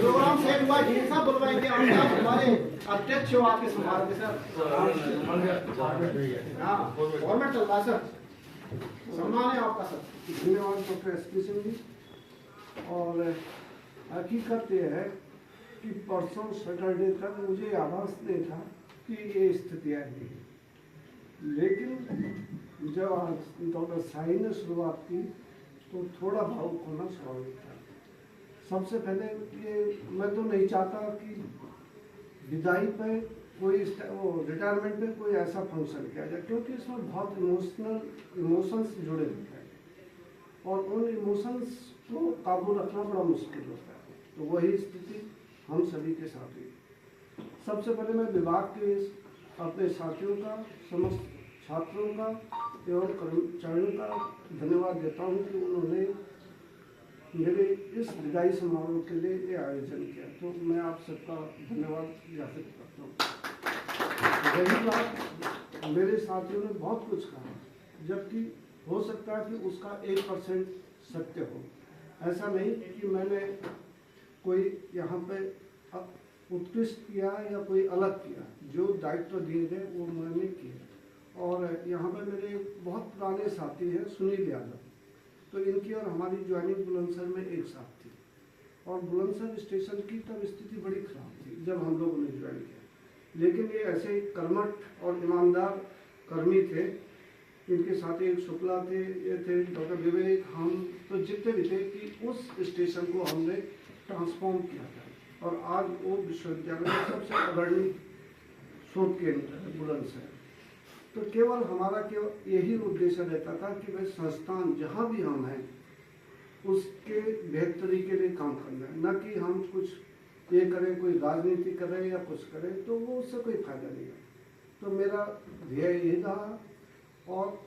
A: प्रोग्राम सेट हुआ, ढेर साहब बुलवाएंगे और हमारे अध्यक्ष हो आपके समारोह में सर। हाँ गवर्नमेंट चल रहा है सर, सम्मान है आपका सर।
K: धन्यवाद डॉक्टर SP सिंह जी। और हकीकत ये है कि परसों सैटरडे तक मुझे आभास नहीं था कि ये स्थिति आएगी, लेकिन जब डॉक्टर साई ने शुरुआत की तो थोड़ा भावुक होना स्वाभाविक था। सबसे पहले ये मैं तो नहीं चाहता कि विदाई पे कोई वो रिटायरमेंट में कोई ऐसा फंक्शन किया जाए, क्योंकि इसमें बहुत इमोशंस जुड़े होते हैं और उन इमोशंस को काबू रखना बड़ा मुश्किल होता है। तो वही स्थिति हम सभी के साथ हुई। सबसे पहले मैं विभाग के अपने साथियों का, समस्त छात्रों का एवं कर्मचारियों का धन्यवाद देता हूँ कि उन्होंने मेरे इस विदाई समारोह के लिए ये आयोजन किया। तो मैं आप सबका धन्यवाद ज्ञापित करता हूँ। रही बात, मेरे साथियों ने बहुत कुछ कहा, जबकि हो सकता है कि उसका 1% सत्य हो। ऐसा नहीं कि मैंने कोई यहाँ पे उत्कृष्ट किया या कोई अलग किया, जो दायित्व दिए गए वो मैंने किए। और यहाँ पे मेरे बहुत पुराने साथी हैं, सुनील यादव, तो इनकी और हमारी ज्वाइनिंग बुलंदशहर में एक साथ थी और बुलंदशहर स्टेशन की तब स्थिति बड़ी खराब थी जब हम लोगों ने ज्वाइन किया। लेकिन ये ऐसे कर्मठ और ईमानदार कर्मी थे। इनके साथ एक शुक्ला थे, ये थे डॉक्टर विवेक, हम तो जितने भी थे कि उस स्टेशन को हमने ट्रांसफॉर्म किया था और आज वो विश्वविद्यालय में सबसे अग्रणी शोध केंद्र है बुलंदशहर। तो केवल हमारा केवल यही उद्देश्य रहता था कि भाई संस्थान जहाँ भी हम हैं उसके बेहतरी के लिए काम करना है, न कि हम कुछ ये करें, कोई राजनीति करें या कुछ करें, तो वो उससे कोई फायदा नहीं है। तो मेरा ध्येय यही रहा और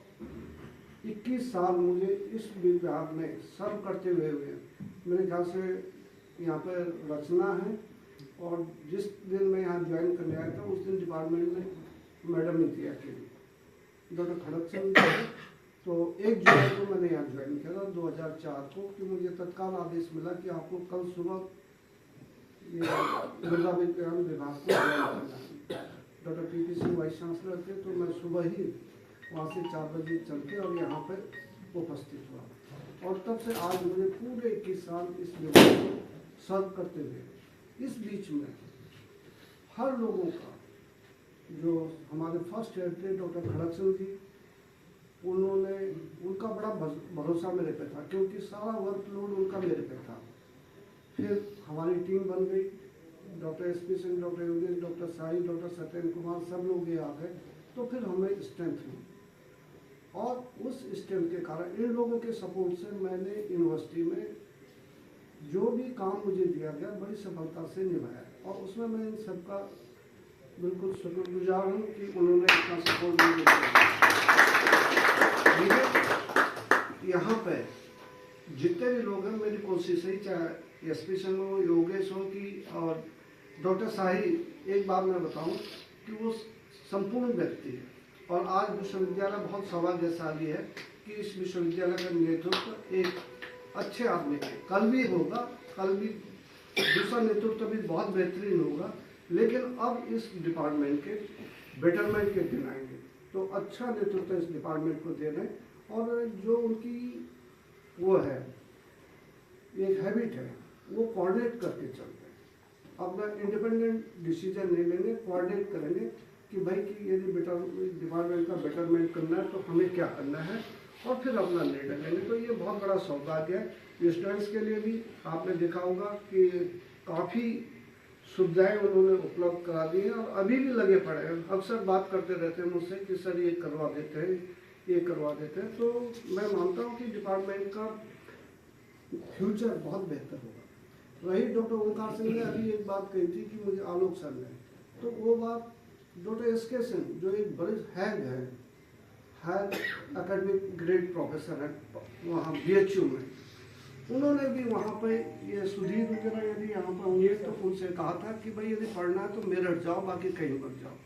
K: 21 साल मुझे इस विभाग में सर्व करते हुए मेरे ख्याल से यहाँ पर रचना है। और जिस दिन मैं यहाँ ज्वाइन करने आया था उस दिन डिपार्टमेंट में मैडम ने दिया कि डॉक्टर खड़क सिंह, तो 1 जुलाई को मैंने यहाँ ज्वाइन किया था 2004 को, कि मुझे तत्काल आदेश मिला कि आपको कल सुबह ये मृदा विज्ञान विभाग को ज्वाइन करना है। Doctor P Singh vice chancellor थे, तो मैं सुबह ही वहाँ से 4 बजे चल के और यहाँ पर उपस्थित हुआ और तब से आज मुझे पूरे 21 साल इस विभाग को सर्व करते हुए। इस बीच में हर लोगों का, जो हमारे फर्स्ट हेड थे डॉक्टर खड़क सिंह जी, उनका बड़ा भरोसा मेरे पे था, क्योंकि सारा वर्कलोड उनका मेरे पे था। फिर हमारी टीम बन गई, doctor SP Singh, doctor Yogesh, doctor Sai, doctor Satyendra Kumar, सब लोग ये आ गए। तो फिर हमें स्ट्रेंथ हुई और उस स्ट्रेंथ के कारण इन लोगों के सपोर्ट से मैंने यूनिवर्सिटी में जो भी काम मुझे दिया गया बड़ी सफलता से निभाया और उसमें मैं इन सबका बिल्कुल शुक्रगुजार हूँ कि उन्होंने इतना सपोर्ट मुझे दिया। यहाँ पे जितने भी लोग हैं, मेरी कोशिश है, चाहे SP सिंह हो, योगेश हो कि और डॉक्टर शाही, एक बात मैं बताऊँ कि वो संपूर्ण व्यक्ति है और आज विश्वविद्यालय बहुत सौभाग्यशाली है कि इस विश्वविद्यालय का नेतृत्व एक अच्छे आदमी है। कल भी होगा, कल भी दूसरा नेतृत्व भी बहुत बेहतरीन होगा, लेकिन अब इस डिपार्टमेंट के बेटरमेंट के दिन आएंगे। तो अच्छा नेतृत्व इस डिपार्टमेंट को दे रहे और जो उनकी वो है एक हैबिट है, वो कोऑर्डिनेट करके चलते हैं, अपना इंडिपेंडेंट डिसीजन नहीं लेंगे, कोऑर्डिनेट करेंगे कि भाई कि यदि डिपार्टमेंट का बेटरमेंट करना है तो हमें क्या करना है और फिर अपना निर्णय लेंगे। तो ये बहुत बड़ा सौभाग्य है स्टूडेंट्स के लिए भी। आपने देखा होगा कि काफ़ी सुविधाएं उन्होंने उपलब्ध करा दी हैं और अभी भी लगे पड़े हैं। अक्सर बात करते रहते हैं मुझसे कि सर ये करवा देते हैं, ये करवा देते हैं। तो मैं मानता हूँ कि डिपार्टमेंट का फ्यूचर बहुत बेहतर होगा। रही डॉक्टर ओंकार सिंह ने अभी एक बात कही थी कि मुझे आलोक सर ने, तो वो बात डॉक्टर SK सिंह जो एक बड़े हायर एकेडमिक ग्रेड प्रोफेसर है वहाँ BHU में, उन्होंने भी वहाँ पे ये सुधीर वगैरह यदि यहाँ पर होंगे तो उनसे कहा था कि भाई यदि पढ़ना है तो मेरठ जाओ, बाकी कहीं मत जाओ।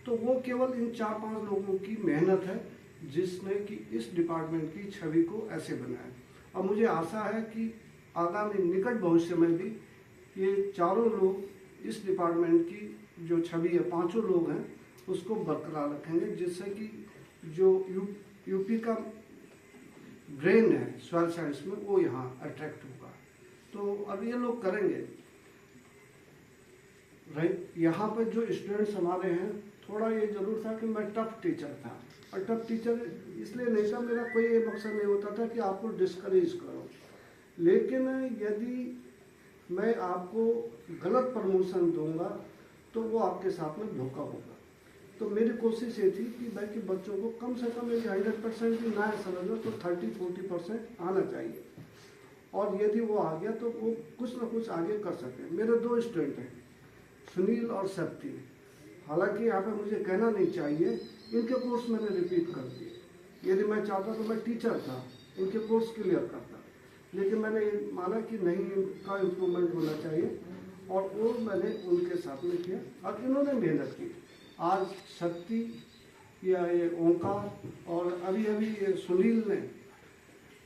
K: तो वो केवल इन 4-5 लोगों की मेहनत है जिसने कि इस डिपार्टमेंट की छवि को ऐसे बनाया। और मुझे आशा है कि आगामी निकट भविष्य में भी ये चारों लोग इस डिपार्टमेंट की जो छवि है, 5 लोग हैं, उसको बरकरार रखेंगे, जिससे कि जो यूपी का ब्रेन है सॉइल साइंस में वो यहाँ अट्रैक्ट होगा। तो अब ये लोग करेंगे। राइट, यहाँ पर जो स्टूडेंट्स हमारे हैं, थोड़ा ये जरूर था कि मैं टफ टीचर था और टफ टीचर इसलिए नहीं था, मेरा कोई ये मकसद नहीं होता था कि आपको डिस्करेज करो, लेकिन यदि मैं आपको गलत प्रमोशन दूंगा तो वो आपके साथ में धोखा होगा। तो मेरी कोशिश ये थी कि भाई कि बच्चों को कम से कम यदि 100% भी ना समझो तो 30-40% आना चाहिए, और यदि वो आ गया तो वो कुछ ना कुछ आगे कर सके। मेरे 2 स्टूडेंट हैं, सुनील और शक्ति। हालांकि यहाँ पे मुझे कहना नहीं चाहिए, इनके कोर्स मैंने रिपीट कर दिए। यदि मैं चाहता तो मैं टीचर था, इनके कोर्स क्लियर करता, लेकिन मैंने ये माना कि नहीं, इनका इम्प्रूवमेंट होना चाहिए, और वो मैंने उनके साथ में किया और इन्होंने मेहनत की। आज शक्ति या ये ओंकार और अभी अभी ये सुनील ने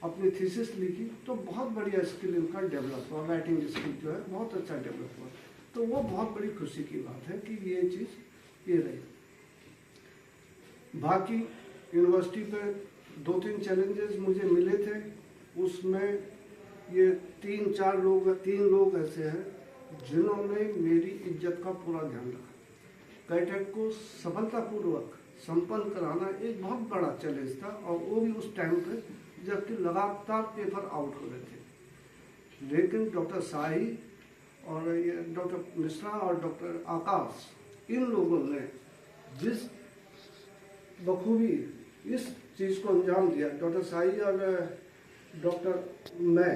K: अपनी थीसिस लिखी, तो बहुत बढ़िया स्किल इनका डेवलप हुआ, राइटिंग स्किल जो है बहुत अच्छा डेवलप हुआ। तो वो बहुत बड़ी खुशी की बात है कि ये चीज़ ये रही। बाकी यूनिवर्सिटी पे 2-3 चैलेंजेस मुझे मिले थे, उसमें ये 3 लोग ऐसे हैं जिन्होंने मेरी इज्जत का पूरा ध्यान रखा। कैटेट को सफलतापूर्वक संपन्न कराना एक बहुत बड़ा चैलेंज था, और वो भी उस टाइम पे जबकि लगातार पेपर आउट हो रहे थे। लेकिन डॉक्टर शाही और ये डॉक्टर मिश्रा और डॉक्टर आकाश, इन लोगों ने जिस बखूबी इस चीज़ को अंजाम दिया, डॉक्टर शाही और डॉक्टर मैं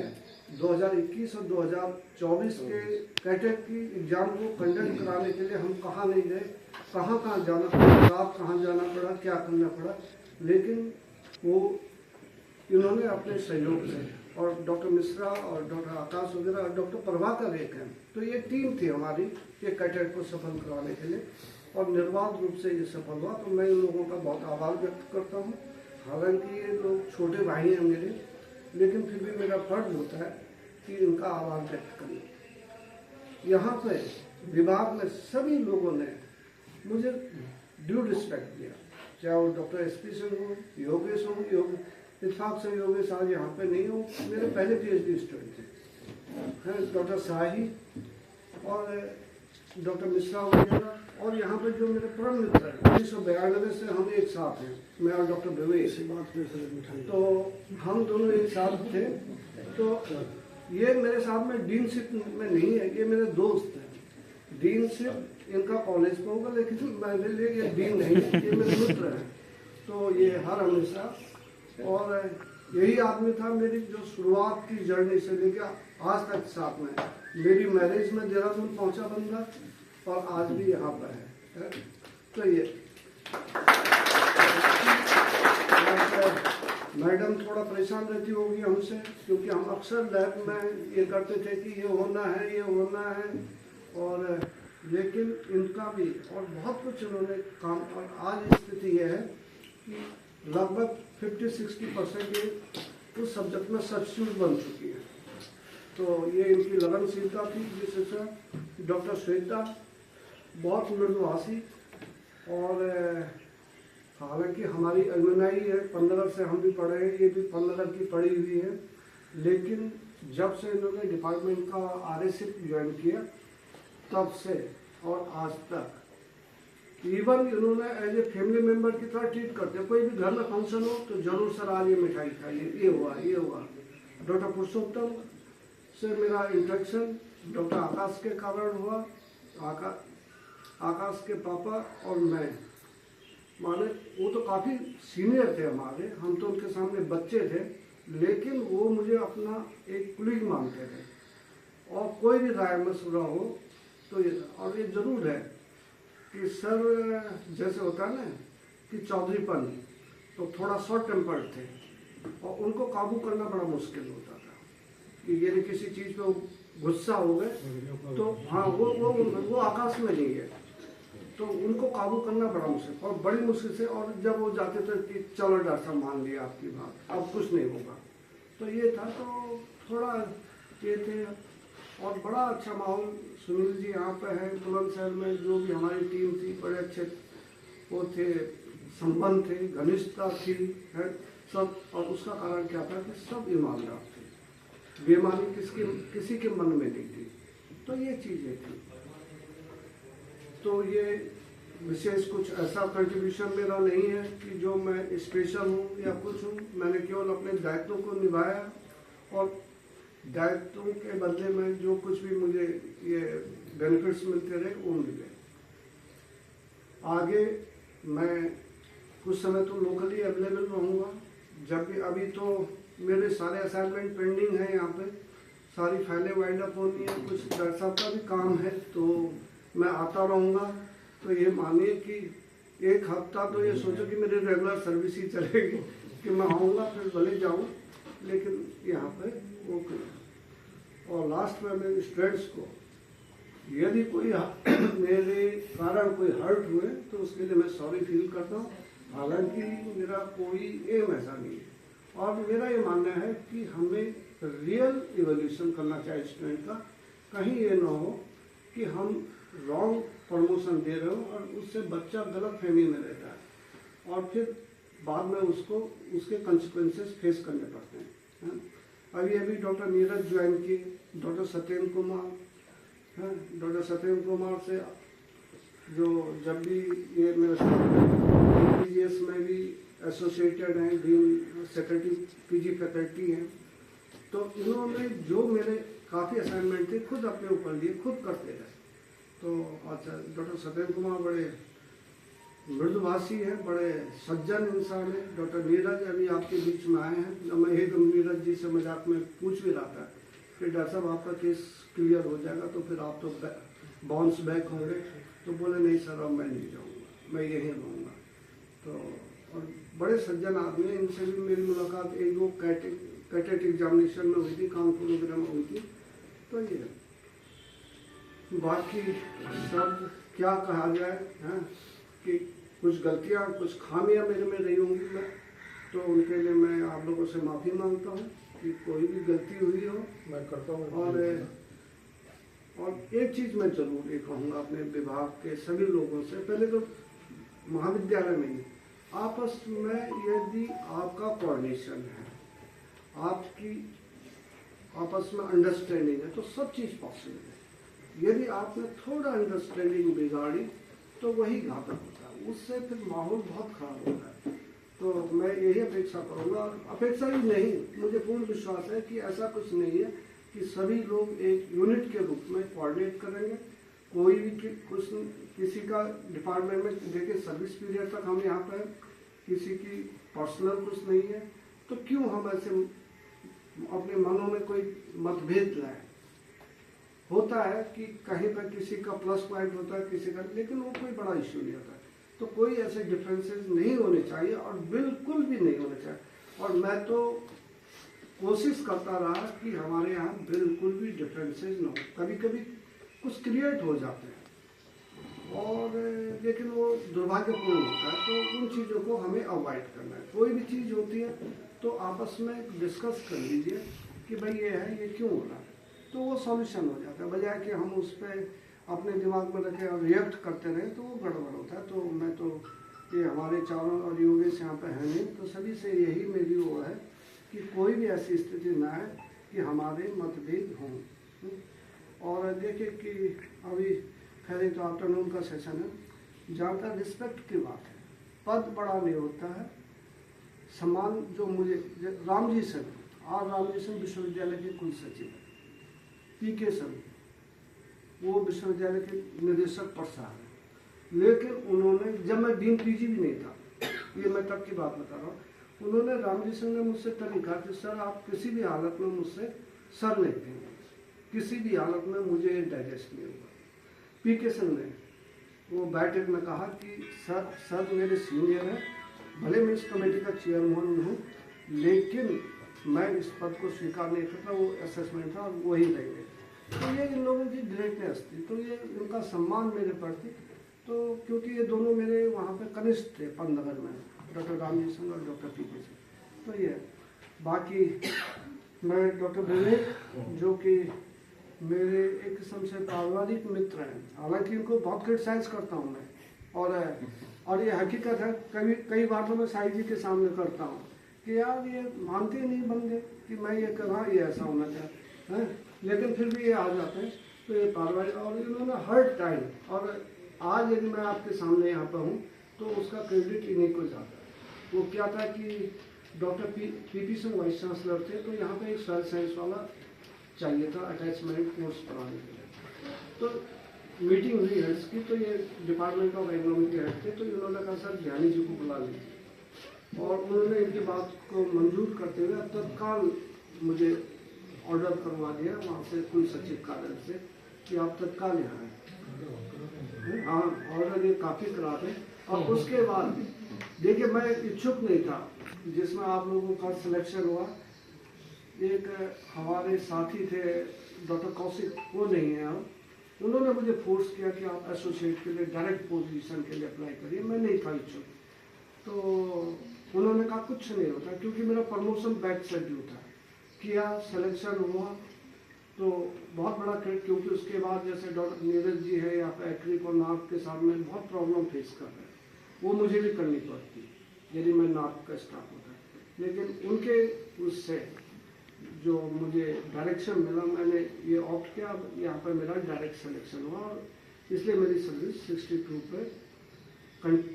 K: 2021 और 2024 के कैटेट की एग्ज़ाम को कंडक्ट कराने के लिए हम कहाँ नहीं गए, कहाँ जाना पड़ा, रात कहाँ जाना पड़ा, क्या करना पड़ा, लेकिन वो इन्होंने अपने सहयोग से, और डॉक्टर मिश्रा और डॉक्टर आकाश वगैरह और डॉक्टर प्रभाकर एक हैं, तो ये टीम थी हमारी ये कैटेट को सफल कराने के लिए, और निर्बाध रूप से ये सफल हुआ। तो मैं इन लोगों का बहुत आभार व्यक्त करता हूँ। हालांकि ये लोग छोटे भाई हैं मेरे, लेकिन फिर भी मेरा फर्ज होता है कि इनका आभार व्यक्त करूँ। यहाँ पे विभाग में सभी लोगों ने मुझे ड्यू रिस्पेक्ट दिया, चाहे वो डॉक्टर SP से हो, योगेश हो, इत्फाक से योगेश आज यहाँ पे नहीं हो, मेरे पहले PhD स्टूडेंट थे, डॉक्टर शाही और डॉक्टर मिश्रा वगैरह, और यहाँ पे जो मेरे परम मित्र हैं 1992 से हम एक साथ हैं, मैं और डॉक्टर भवेश, तो हम दोनों एक साथ थे। तो ये मेरे साथ में डीनशिप में नहीं है, ये मेरे दोस्त हैं। डीनशिप इनका कॉलेज में होगा, लेकिन मेरे लिए ये डीन नहीं है, ये मेरे मित्र हैं। तो ये हर हमेशा, और यही आदमी था मेरी जो शुरुआत की जर्नी से लेकर आज तक साथ में। मेरी मैरिज में देहरादून पहुंचा बंदा, और आज भी यहाँ पर है। तो ये मैडम थोड़ा परेशान रहती होगी हमसे, क्योंकि हम अक्सर लैब में ये करते थे कि ये होना है, ये होना है, और लेकिन इनका भी और बहुत कुछ इन्होंने काम, और आज स्थिति ये है कि लगभग 50-60% ये उस सब्जेक्ट में सब्स्टिट्यूट बन चुकी है। तो ये इनकी लगनशीलता थी, जिससे डॉक्टर श्वेता बहुत मृदुभाषी, और हालांकि हमारी अलमनाई है 15 से हम भी पढ़े हैं, ये भी 15 की पढ़ी हुई है, लेकिन जब से इन्होंने डिपार्टमेंट का RSIP ज्वाइन किया तब से और आज तक इवन इन्होंने एज ए फैमिली मेम्बर की तरह ट्रीट करते हैं। कोई भी घर में फंक्शन हो तो जरूर सर आज ये मिठाई खाइए, ये हुआ। डॉक्टर पुरुषोत्तम से मेरा इंट्रैक्शन डॉक्टर आकाश के कारण हुआ। आकाश के पापा और मैं, माने वो तो काफ़ी सीनियर थे हमारे, हम तो उनके सामने बच्चे थे, लेकिन वो मुझे अपना एक कुलीग मानते थे, और कोई भी राय मशवरा हो तो ये, और ये जरूर है कि सर जैसे होता है ना कि चौधरीपन, तो थोड़ा शॉर्ट टेम्पर्ड थे, और उनको काबू करना बड़ा मुश्किल होता था कि यदि किसी चीज़ पे गुस्सा हो गए तो हाँ, वो आकाश में नहीं है, तो उनको काबू करना बड़ा मुश्किल, और बड़ी मुश्किल से। और जब वो जाते थे कि चलो डॉक्टर साहब मान लिया आपकी बात, अब कुछ नहीं होगा, तो ये था। तो थोड़ा ये थे, और बड़ा अच्छा माहौल। सुनील जी यहाँ पे है बुलंदशहर में, जो भी हमारी टीम थी, बड़े अच्छे वो थे, संबंध थे, घनिष्ठता थी, है सब। और उसका कारण क्या था कि सब ईमानदार थे, बेईमानी किसी के मन में नहीं थी। तो ये चीज़ें थी। तो ये विशेष कुछ ऐसा कंट्रीब्यूशन मेरा नहीं है कि जो मैं स्पेशल हूँ या कुछ हूँ। मैंने केवल अपने दायित्वों को निभाया, और दायित्वों के बदले में जो कुछ भी मुझे ये बेनिफिट्स मिलते रहे वो मिले। आगे मैं कुछ समय तो लोकली अवेलेबल रहूँगा। जब भी अभी तो मेरे सारे असाइनमेंट पेंडिंग हैं, यहाँ पे सारी फाइलें वाइंड अप होनी है, कुछ डॉक्टर साहब का भी काम है, तो मैं आता रहूँगा। तो ये मानिए कि एक हफ्ता तो ये सोचो कि मेरी रेगुलर सर्विस ही चलेगी कि मैं आऊँगा फिर भले जाऊँ, लेकिन यहाँ पे वो करूँ। और लास्ट में मेरे स्टूडेंट्स को यदि कोई मेरे कारण कोई हर्ट हुए तो उसके लिए मैं सॉरी फील करता हूँ। हालांकि मेरा कोई एम ऐसा नहीं है, और मेरा ये मानना है कि हमें रियल इवोल्यूशन करना चाहिए स्टूडेंट का। कहीं ये ना हो कि हम रॉन्ग प्रमोशन दे रहे हो और उससे बच्चा गलत फहमी में रहता है और फिर बाद में उसको उसके कंसिक्वेंसेस फेस करने पड़ते हैं। अभी अभी डॉक्टर नीरज ज्वाइन किए, डॉक्टर सत्येंद्र कुमार, डॉक्टर सत्येंद्र कुमार से जो जब भी ये मेरे PGS में भी एसोसिएटेड हैं, डीन सेक्रेटरी PG फैकल्टी हैं, तो इन्होंने जो मेरे काफ़ी असाइनमेंट थे खुद अपने ऊपर लिए, खुद करते रहे। तो अच्छा, डॉक्टर सत्येंद्र कुमार बड़े मृदुभाषी हैं, बड़े सज्जन इंसान हैं। डॉक्टर नीरज अभी आपके बीच में आए हैं, मैं एक नीरज जी से मजाक में पूछ भी रहा था कि डॉक्टर साहब आपका केस क्लियर हो जाएगा तो फिर आप तो बाउंस बैक होंगे, तो बोले नहीं सर अब मैं नहीं जाऊँगा, मैं यहीं रहूँगा। तो और बड़े सज्जन आदमी हैं, इनसे भी मेरी मुलाकात एक दो कैटेट एग्जामिनेशन में हुई थी, कानपुर वगैरह में हुई थी। तो ये बाकी सब क्या कहा जाए हैं कि कुछ गलतियाँ कुछ खामियाँ मेरे में रही होंगी, मैं तो उनके लिए मैं आप लोगों से माफ़ी मांगता हूँ कि कोई भी गलती हुई हो मैं करता हूँ। और एक चीज़ मैं जरूर ये कहूँगा अपने विभाग के सभी लोगों से, पहले तो महाविद्यालय में ही आपस में यदि आपका कोऑर्डिनेशन है, आपकी आपस में अंडरस्टैंडिंग है, तो सब चीज़ पॉसिबल है। यदि आपने थोड़ा अंडरस्टैंडिंग बिगाड़ी तो वही घातक होता है, उससे फिर माहौल बहुत खराब होता है। तो मैं यही अपेक्षा करूँगा, अपेक्षा ही नहीं, मुझे पूर्ण विश्वास है कि ऐसा कुछ नहीं है कि सभी लोग एक यूनिट के रूप में कोऑर्डिनेट करेंगे। कोई भी कुछ किसी का डिपार्टमेंट में देखिए सर्विस पीरियड तक हम यहाँ पर, किसी की पर्सनल कुछ नहीं है, तो क्यों हम ऐसे अपने मनों में कोई मतभेद लाए। होता है कि कहीं पर किसी का प्लस पॉइंट होता है, किसी का, लेकिन वो कोई बड़ा इश्यू नहीं होता। तो कोई ऐसे डिफरेंसेस नहीं होने चाहिए और बिल्कुल भी नहीं होने चाहिए। और मैं तो कोशिश करता रहा कि हमारे यहाँ बिल्कुल भी डिफरेंसेस ना हो। कभी कभी कुछ क्रिएट हो जाते हैं और लेकिन वो दुर्भाग्यपूर्ण होता है, तो उन चीज़ों को हमें अवॉइड करना है। कोई भी चीज़ होती है तो आपस में डिस्कस कर लीजिए कि भाई ये है, ये क्यों हो रहा है, तो वो सॉल्यूशन हो जाता है। बजाय कि हम उस पर अपने दिमाग में रखे और रिएक्ट करते रहे तो वो गड़बड़ होता है। तो मैं तो ये हमारे चारों और योगेश यहाँ पे है नहीं, तो सभी से यही मेरी वो है कि कोई भी ऐसी स्थिति ना आए कि हमारे मतभेद हों। और देखिए कि अभी खैर तो आफ्टरनून का सेशन है, जहाँ तक रिस्पेक्ट की बात है, पद बड़ा नहीं होता है, सम्मान जो मुझे Ram ji sir, R Ram ji sir विश्वविद्यालय के कुल सचिव है, PK सर वो विश्वविद्यालय के निदेशक पद हैं, लेकिन उन्होंने, जब मैं डीन PG भी नहीं था, ये मैं तब की बात बता रहा हूँ, उन्होंने राम जी सिंह ने मुझसे तभी कहा कि सर आप किसी भी हालत में मुझसे सर नहीं देंगे, किसी भी हालत में मुझे डाइजेस्ट नहीं होगा। PK सिंह ने वो बैठक में कहा कि सर मेरे सीनियर हैं, भले मैं इस कमेटी का चेयरमैन हूँ, लेकिन मैं इस पद को स्वीकार नहीं करता, वो असेसमेंट था और वही रहेंगे। तो ये इन लोगों की ग्रेटनेस थी, तो ये उनका सम्मान मेरे प्रति, तो क्योंकि ये दोनों मेरे वहाँ पे कनिष्ठ थे पदनगर में, डॉक्टर रामजी सिंह और डॉक्टर PK सिंह। तो ये बाकी मैं डॉक्टर विवेक, जो कि मेरे एक किस्म से पारिवारिक मित्र हैं, हालांकि इनको बहुत क्रिटिसाइज करता हूँ मैं, और ये हकीकत है, कई बार तो मैं साई जी के सामने करता हूँ कि यार ये मानते ही नहीं बंदे कि मैं ये कर रहा, ये ऐसा होना चाहिए है, लेकिन फिर भी ये आ जाते हैं। तो ये पारिवारिक, और इन्होंने हर टाइम, और आज यदि मैं आपके सामने यहाँ पर हूँ तो उसका क्रेडिट इन्हीं को जाता है। वो क्या था कि doctor PP Singh vice chancellor थे, तो यहाँ पे एक सॉइल साइंस वाला चाहिए था अटैचमेंट कोर्स पढ़ाने के लिए। तो मीटिंग हुई है इसकी, तो ये डिपार्टमेंट ऑफ इकोनॉमी के हेड थे, तो इन्होंने कहा सर ज्ञानी जी को बुला लीजिए, और उन्होंने इनकी बात को मंजूर करते हुए तत्काल मुझे ऑर्डर करवा दिया वहाँ से कुल सचिव कार्यालय से कि आप तत्काल यहाँ आए। हाँ, ऑर्डर ये काफ़ी खराब है। और उसके बाद देखिए मैं इच्छुक नहीं था, जिसमें आप लोगों का सिलेक्शन हुआ, एक हमारे साथी थे डॉक्टर कौशिक, वो नहीं है अब, उन्होंने मुझे फोर्स किया कि आप एसोसिएट के लिए डायरेक्ट पोजीशन के लिए अप्लाई करिए। मैं नहीं था इच्छुक, तो उन्होंने कहा कुछ नहीं होता, क्योंकि मेरा प्रमोशन बैक शेड्यूल था, किया, सिलेक्शन हुआ तो बहुत बड़ा क्रेडिट, क्योंकि उसके बाद जैसे डॉक्टर नीरज जी है या एक्रिक और नाक के साथ में बहुत प्रॉब्लम फेस कर रहे हैं, वो मुझे भी करनी पड़ती यदि मैं नाक का स्टाफ होता, लेकिन उनके उससे जो मुझे डायरेक्शन मिला, मैंने ये ऑप्ट किया, यहाँ पर मेरा डायरेक्ट सिलेक्शन हुआ, और इसलिए मेरी सर्विस 62 पे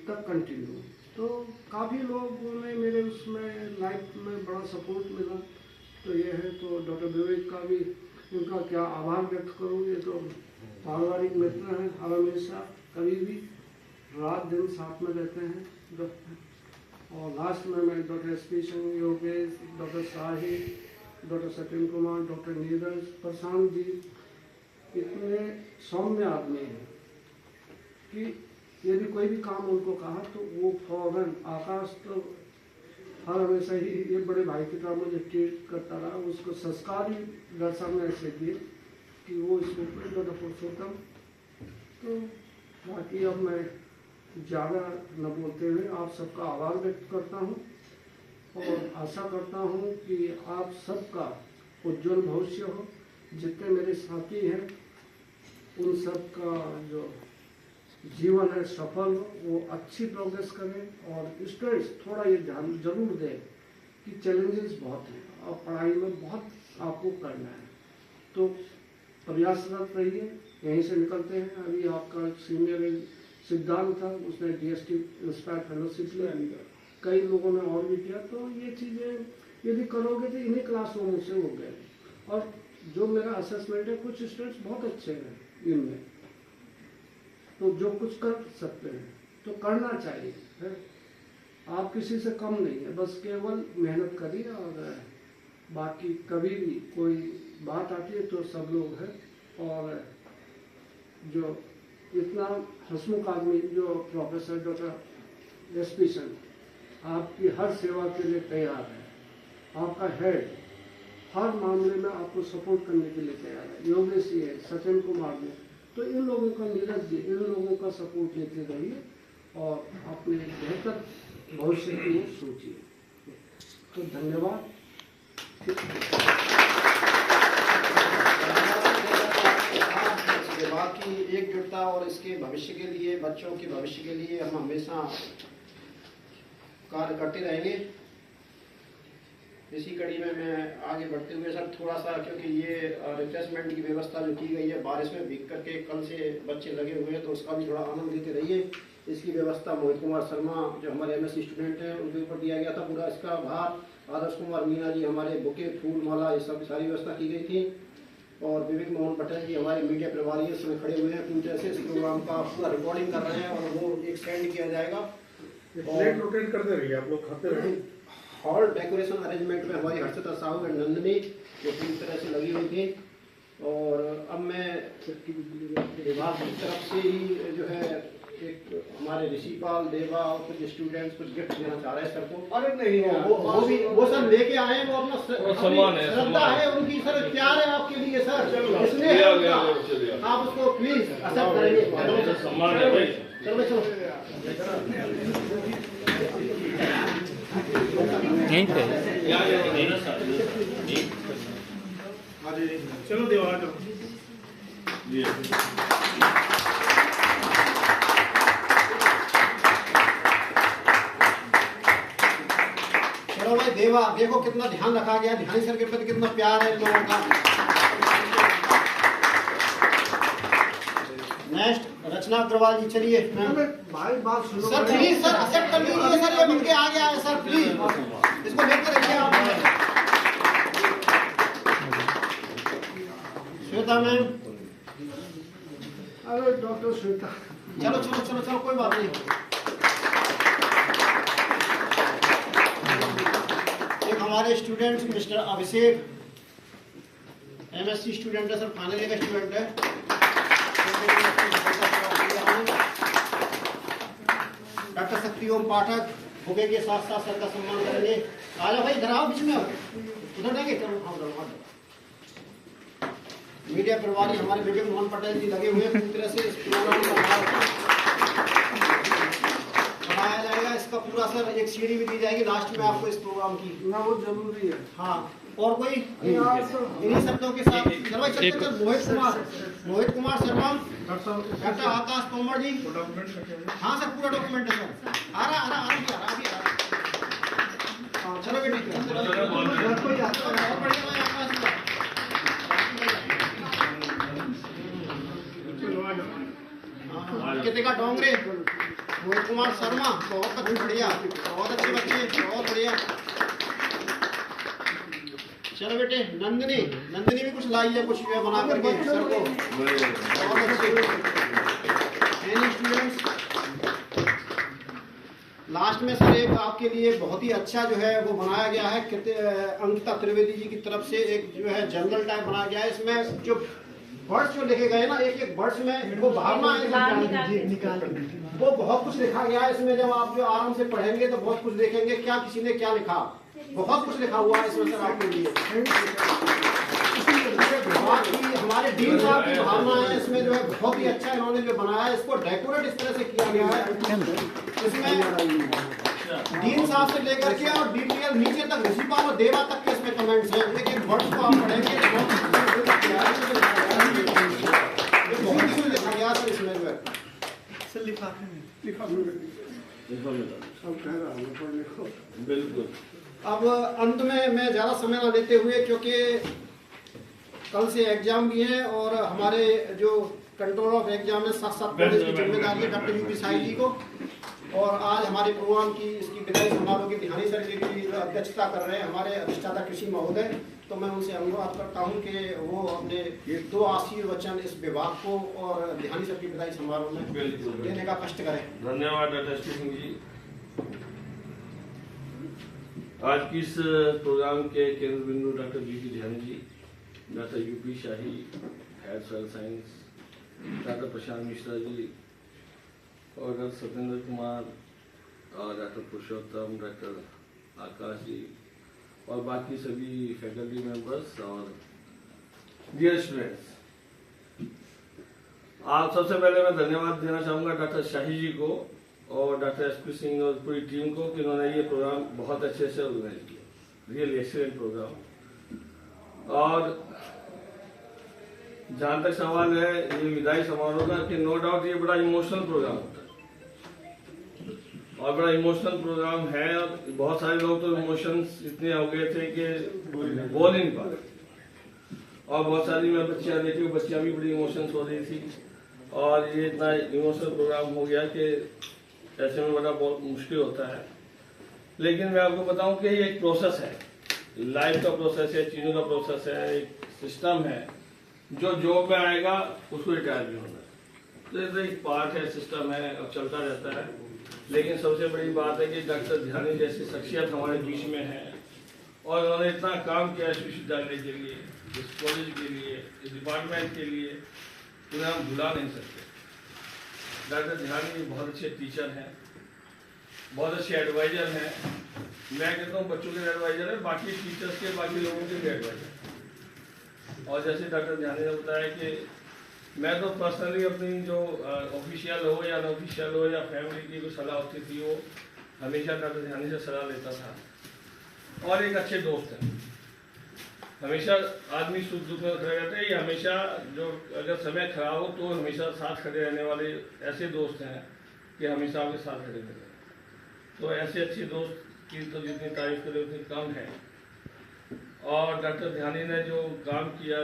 K: तक कंटिन्यू। तो काफ़ी लोगों ने मेरे उसमें लाइफ में बड़ा सपोर्ट मिला, तो ये है। तो डॉक्टर विवेक का भी उनका क्या आभार व्यक्त करूँ, ये तो पारिवारिक मित्र हैं, हमेशा कभी भी रात दिन साथ में रहते हैं। और लास्ट में मैं doctor SP Singh, Yogesh, doctor Sahib, doctor Satyan Kumar, doctor Neeraj, Prashant ji इतने सौम्य आदमी हैं कि यदि कोई भी काम उनको कहा तो वो फौरन, आकाश तो हर हमेशा ही ये बड़े भाई की तरह मुझे ट्रीट करता रहा, उसको संस्कार ही डॉक्टर साहब ने ऐसे दिए कि वो इसको डॉक्टर पुरुषोत्तम। तो बाकी अब मैं ज़्यादा न बोलते हुए आप सबका आभार व्यक्त करता हूँ, और आशा करता हूँ कि आप सबका उज्जवल भविष्य हो। जितने मेरे साथी हैं उन सब का जो जीवन है सफल हो, वो अच्छी प्रोग्रेस करें, और स्टूडेंट्स थोड़ा ये ध्यान जरूर दें कि चैलेंजेस बहुत हैं और पढ़ाई में बहुत आपको करना है, तो प्रयासरत रहिए। यहीं से निकलते हैं। अभी आपका सीनियर सिद्धांत था, उसने DST इंस्पायर फेलोशिप ली, कई लोगों ने और भी किया। तो ये चीज़ें यदि करोगे तो इन्हीं क्लासरूम से हो गए। और जो मेरा असेसमेंट है, कुछ स्टूडेंट्स बहुत अच्छे हैं इनमें, तो जो कुछ कर सकते हैं तो करना चाहिए है। आप किसी से कम नहीं है, बस केवल मेहनत करिए, और बाकी कभी भी कोई बात आती है तो सब लोग हैं। और जो इतना हंसमुख आदमी जो प्रोफेसर डॉक्टर SP सिंह आपकी हर सेवा के लिए तैयार है, आपका हेड हर मामले में आपको सपोर्ट करने के लिए तैयार है। योगेश जी है, सचिन कुमार ने, तो इन लोगों का, नीरज जी, इन लोगों का सपोर्ट लेते रहिए और अपने बेहतर भविष्य की ओर सोचिए। तो धन्यवाद।
A: बाकी एकजुटता और इसके भविष्य के लिए, बच्चों के भविष्य के लिए हम हमेशा कार्य करते रहेंगे। इसी कड़ी में मैं आगे बढ़ते हुए सर थोड़ा सा, क्योंकि ये रिफ्रेशमेंट की व्यवस्था जो की गई है, बारिश में भीग करके कल से बच्चे लगे हुए हैं, तो उसका भी थोड़ा आनंद लेते रहिए। इसकी व्यवस्था मोहित कुमार शर्मा जो हमारे MSc स्टूडेंट हैं उनके ऊपर दिया गया था पूरा इसका भार। आदर्श कुमार मीना जी हमारे बुके, फूल, माला, ये सब सारी व्यवस्था की गई थी। और विवेक मोहन पटेल जी हमारे मीडिया प्रभारी इसमें खड़े हुए हैं, पूरी तरह से इस प्रोग्राम का पूरा रिकॉर्डिंग कर रहे हैं, और वो एक सेंड किया जाएगा।
C: प्लेट रोटेट करते रहिए, आप लोग खाते रहिए।
A: हॉल डेकोरेशन अरेंजमेंट में हमारी हर्षिता साहू और नंदनी जो पूरी तरह से लगी हुई थी। और अब मैं विभाग की तरफ से ही जो है एक हमारे ऋषिपाल, देवा और कुछ स्टूडेंट्स कुछ गिफ्ट देना चाह रहे हैं सर को।
C: अरे नहीं,
A: वो सर लेके आए हैं, वो अपना
E: सम्मान है,
A: श्रद्धा है उनकी सर, प्यार है आपके लिए सर, इसलिए आप उसको प्लीज एक्सेप्ट करेंगे।
E: सम्मान है भाई।
A: चलो चलो
F: यहीं पे
C: चलो देवा जाओ।
A: चलो भाई देवा, देखो कितना ध्यान रखा गया, ध्यान सर के प्रति कितना प्यार है इन लोगों का। नेक्स्ट रचना अग्रवाल जी, चलिए
K: भाई बात सुनो
A: सर, प्लीज सर एक्सेप्ट कर लीजिए सर, ये बन के आ गया है सर, प्लीज इसको लेकर रखिए आप। श्वेता मैम
K: अरे डॉक्टर श्वेता,
A: चलो चलो चलो चलो, कोई बात नहीं। एक हमारे स्टूडेंट मिस्टर अभिषेक, MSc स्टूडेंट है सर, फाइनल ईयर का स्टूडेंट है। डॉक्टर शक्ति ओम पाठक बुके के साथ साथ सर का सम्मान करेंगे। आ जाओ भाई, इधर आओ, बीच में आओ, उधर जाएंगे। चलो मीडिया प्रभारी हमारे विजय मोहन पटेल जी लगे हुए हैं पूरी तरह से इस प्रोग्राम को बनाया जाएगा। इसका पूरा सर एक सीडी भी दी जाएगी लास्ट में आपको इस प्रोग्राम की।
K: ना वो जरूरी है।
A: हाँ, और कोई इन्हीं शब्दों के साथ मोहित कुमार शर्मा, डॉक्टर आकाश तोमर जी। हाँ सर, पूरा डॉक्यूमेंट है सर। आ रहा चलो कितिका डोंगरे, मोहित कुमार शर्मा, बहुत बढ़िया, बहुत अच्छे बच्चे, बहुत बढ़िया। चलो बेटे, नंदिनी भी कुछ लाई है, कुछ बना करके सर को। बहुत अच्छे स्टूडेंट्स। लास्ट में सर एक आपके लिए बहुत ही अच्छा जो है वो बनाया गया है, अंकिता त्रिवेदी जी की तरफ से एक जो है जनरल टाइप बनाया गया है। इसमें जो वर्ड्स जो लिखे गए ना, एक एक वर्ड्स में वो भावना वो बहुत कुछ लिखा गया है इसमें। जब आप जो आराम से पढ़ेंगे तो बहुत कुछ देखेंगे क्या किसी ने क्या लिखा, बहुत कुछ लिखा हुआ है इसमें सर आपके लिए। हमारे डीन साहब की भावना है इसमें जो है, बहुत ही अच्छा इन्होंने जो बनाया है, इसको डेकोरेट इस तरह से किया गया है। इसमें डीन साहब से लेकर के और डीटीएल नीचे तक ऋषिपा और देवा तक के इसमें कमेंट्स हैं। एक एक वर्ड को आप पढ़ेंगे तो बहुत कुछ लिखा गया सर इसमें जो है।
K: सर
G: बिल्कुल।
A: अब अंत में मैं ज़्यादा समय ना लेते हुए, क्योंकि कल से एग्जाम भी हैं और हमारे जो कंट्रोल ऑफ एग्जाम है साथ साथ कॉलेज की जिम्मेदारी है डॉक्टर यूपी साई जी को। और आज हमारे प्रोग्राम की इसकी विदाई समारोह की ध्यानी सर की अध्यक्षता कर रहे हैं हमारे अधिष्ठाता कृषि महोदय। तो मैं उनसे अनुरोध करता हूं कि वो अपने 2 आशीर्वचन इस विभाग को और ध्यानी सर की विदाई समारोह में देने का कष्ट करें।
G: धन्यवाद डॉक्टर सिंह जी। आज की इस प्रोग्राम के केंद्र बिंदु डॉक्टर जीपी ध्यानी जी, डॉक्टर यूपी शाही head soil science, doctor Prashant Mishra ji और डॉक्टर सत्येंद्र कुमार और डॉक्टर पुरुषोत्तम, डॉक्टर आकाश जी और बाकी सभी फैकल्टी मेंबर्स और डियर स्टूडेंट्स। आप सबसे पहले मैं धन्यवाद देना चाहूँगा डॉक्टर शाही जी को और डॉक्टर एसपी सिंह और पूरी टीम को कि उन्होंने ये प्रोग्राम बहुत अच्छे से ऑर्गेनाइज किया। Really excellent programme. और जहाँ तक सवाल है ये विदाई समारोह का, कि नो डाउट ये बड़ा इमोशनल प्रोग्राम होता है और बड़ा इमोशनल प्रोग्राम है। और बहुत सारे लोग तो इमोशंस इतने हो गए थे कि बोल ही नहीं पा रहे। और बहुत सारी मैं बच्चियाँ देखी, बच्चियाँ भी बड़ी इमोशंस हो रही थी और ये इतना इमोशनल प्रोग्राम हो गया कि ऐसे में बड़ा बहुत मुश्किल होता है। लेकिन मैं आपको बताऊं कि ये एक प्रोसेस है, लाइफ का प्रोसेस है, चीज़ों का प्रोसेस है, एक सिस्टम है। जो जॉब में आएगा उसको रिटायर भी होना है, तो एक पार्ट है, सिस्टम है और चलता रहता है। लेकिन सबसे बड़ी बात है कि डॉक्टर ध्यानी जैसी शख्सियत हमारे बीच में है और उन्होंने इतना काम किया इस विश्वविद्यालय के लिए, इस कॉलेज के लिए, इस डिपार्टमेंट के लिए, उन्हें हम भुला नहीं सकते। डॉक्टर ध्यानी बहुत अच्छे टीचर हैं, बहुत अच्छे एडवाइजर हैं। मैं कहता हूँ बच्चों के एडवाइजर है, बाकी टीचर्स के, बाकी लोगों के भी एडवाइजर। और जैसे डॉक्टर ध्यानी ने बताया कि मैं तो पर्सनली अपनी जो ऑफिशियल हो या अनऑफिशियल हो या फैमिली की जो सलाह होती थी वो हमेशा डॉक्टर ध्यानी से सलाह लेता था। और एक अच्छे दोस्त हैं, हमेशा आदमी सुख दुख में खड़े रहते हैं। ये हमेशा जो अगर समय खराब हो तो हमेशा साथ खड़े रहने वाले ऐसे दोस्त हैं कि हमेशा आपके साथ खड़े रहते हैं। तो ऐसे अच्छे दोस्त की तो जितनी तारीफ करें उतनी कम है। और डॉक्टर ध्यानी ने जो काम किया,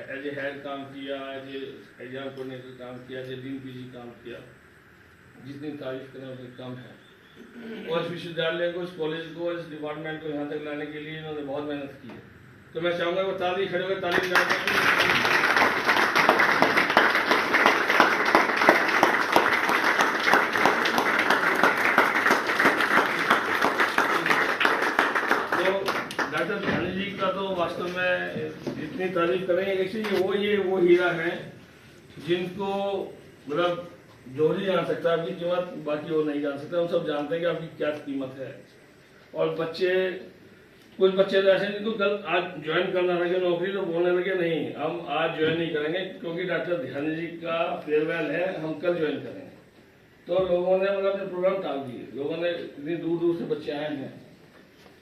G: एज ए हेड काम किया, एज ए एग्जाम कोऑर्डिनेटर काम किया, एज ए डीन पीजी काम किया, जितनी तारीफ करें उतनी कम है। और इस विश्वविद्यालय को, इस कॉलेज को, इस डिपार्टमेंट को यहाँ तक लाने के लिए इन्होंने बहुत मेहनत की है। तो मैं चाहूँगा वो ताली खड़े हुए ताली
M: वास्तव में इतनी तारीफ करेंगे। एक्चुअली ये वो हीरा है जिनको मतलब जोहरी जान सकता है आपकी कीमत, बाकी वो नहीं जान सकता। हम सब जानते हैं कि आपकी क्या कीमत है। और कुछ बच्चे तो ऐसे जिनको कल आज ज्वाइन करना लगे नौकरी तो बोलने लगे नहीं हम आज ज्वाइन नहीं करेंगे क्योंकि डॉक्टर ध्यानी जी का फेयरवेल है, हम कल ज्वाइन करेंगे। तो लोगों ने मतलब अपने प्रोग्राम टाल दिए। लोगों ने इतनी दूर दूर से बच्चे आए हैं,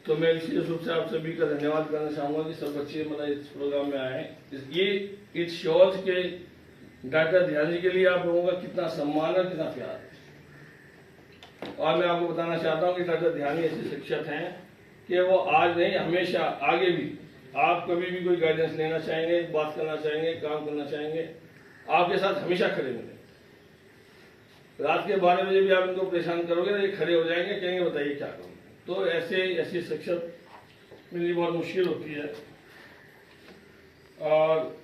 M: तो मैं विशेष रूप से आप सभी का धन्यवाद करना चाहूँगा कि सब बच्चे मतलब इस प्रोग्राम में आए हैं। ये इट शोज के डॉक्टर ध्यान जी के लिए आप लोगों का कितना सम्मान और कितना प्यार है। और मैं आपको बताना चाहता हूँ कि डॉक्टर ध्यानी ऐसे शिक्षक हैं कि वो आज नहीं हमेशा आगे भी आप कभी भी कोई गाइडेंस लेना चाहेंगे, बात करना चाहेंगे, काम करना चाहेंगे, आपके साथ हमेशा खड़े होंगे। रात के 12 बजे भी आप इनको परेशान करोगे ना, ये खड़े हो जाएंगे, कहेंगे बताइए क्या करूँ। तो ऐसी शिक्षक मिलनी बहुत मुश्किल होती है। और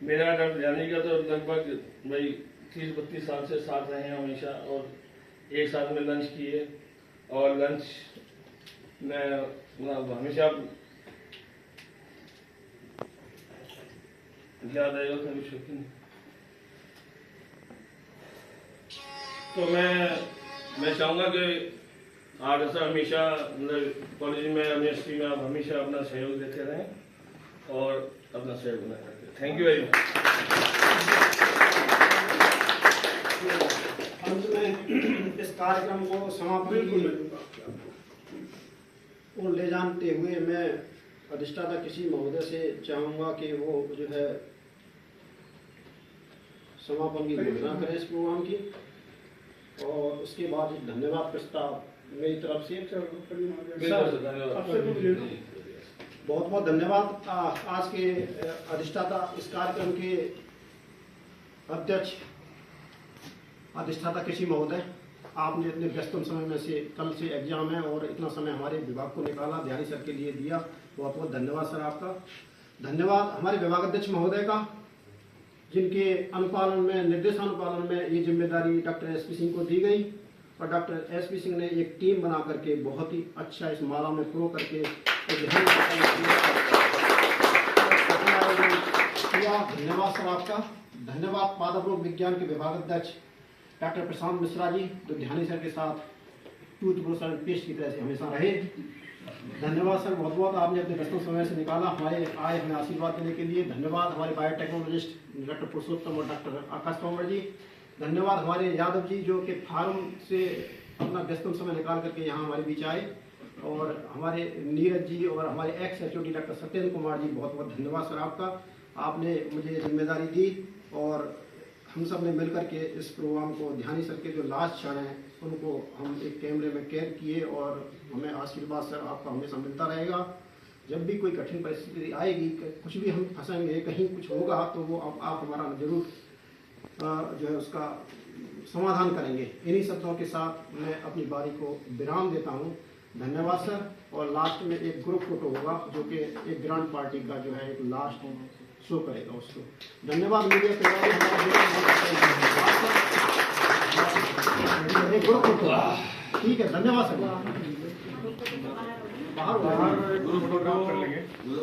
M: मेरा डॉक्टर ध्यानी का तो लगभग भाई 30-32 साल से साथ रहे हैं हमेशा, और एक साथ में लंच किए, और लंच में हमेशा याद आएगा कभी शौकीन। तो मैं चाहूँगा कि आप ऐसा हमेशा मतलब कॉलेज में यूनिवर्सिटी में आप हमेशा अपना सहयोग देते रहें और अपना सहयोग बनाए रखें। Thank you very much.
A: अंत में इस कार्यक्रम को समापन और ले जाते हुए मैं अधिष्ठाता किसी महोदय से चाहूँगा कि वो जो है समापन की घोषणा करें इस प्रोग्राम की, और उसके बाद धन्यवाद प्रस्ताव मेरी तरफ से। बहुत बहुत धन्यवाद। आज के अधिष्ठाता इस कार्यक्रम के अध्यक्ष अधिष्ठाता कृषि महोदय, आपने इतने व्यस्तम समय में से कल से एग्जाम है और इतना समय हमारे विभाग को निकाला, ध्यानी सर के लिए दिया। बहुत बहुत धन्यवाद सर आपका। धन्यवाद हमारे विभाग अध्यक्ष महोदय का, जिनके अनुपालन में निर्देशानुपालन में ये जिम्मेदारी डॉक्टर एसपी सिंह को दी गई, और डॉक्टर एसपी सिंह ने एक टीम बना करके बहुत ही अच्छा इस माला में प्रो करके धन्यवाद सर आपका। धन्यवाद पादप रोग विज्ञान के विभाग अध्यक्ष डॉक्टर प्रशांत मिश्रा जी, जो ध्यानी सर के साथ टूथ ब्रश एंड पेस्ट की तरह से हमेशा रहे। धन्यवाद सर, बहुत बहुत आपने अपने व्यस्त समय से निकाला हमारे आए हमें आशीर्वाद देने के लिए। धन्यवाद हमारे बायोटेक्नोलॉजिस्ट डॉक्टर पुरुषोत्तम और डॉक्टर आकाश तोमर जी। धन्यवाद हमारे यादव जी, जो कि फार्म से अपना व्यस्तम समय निकाल करके यहाँ हमारे बीच आए, और हमारे नीरज जी और हमारे ex HOD doctor Satyendra Kumar ji, बहुत बहुत धन्यवाद सर आपका। आपने मुझे जिम्मेदारी दी और हम सब ने मिलकर के इस प्रोग्राम को ध्यानी सर के जो लास्ट क्षण हैं उनको हम एक कैमरे में कैद किए, और हमें आशीर्वाद सर आपका हमेशा मिलता रहेगा। जब भी कोई कठिन परिस्थिति आएगी, कुछ भी हम फंसेंगे, कहीं कुछ होगा, तो वो आप हमारा जरूर जो है उसका समाधान करेंगे। इन्हीं शब्दों के साथ मैं अपनी बारी को विराम देता हूँ। धन्यवाद सर। और लास्ट में एक ग्रुप फोटो होगा जो कि एक ग्रांड पार्टी का जो है एक लास्ट शो करेगा उसको। धन्यवाद मीडिया एक ग्रुप फोटो, ठीक है, धन्यवाद सर। बाहर ग्रुप फोटो कर लेंगे।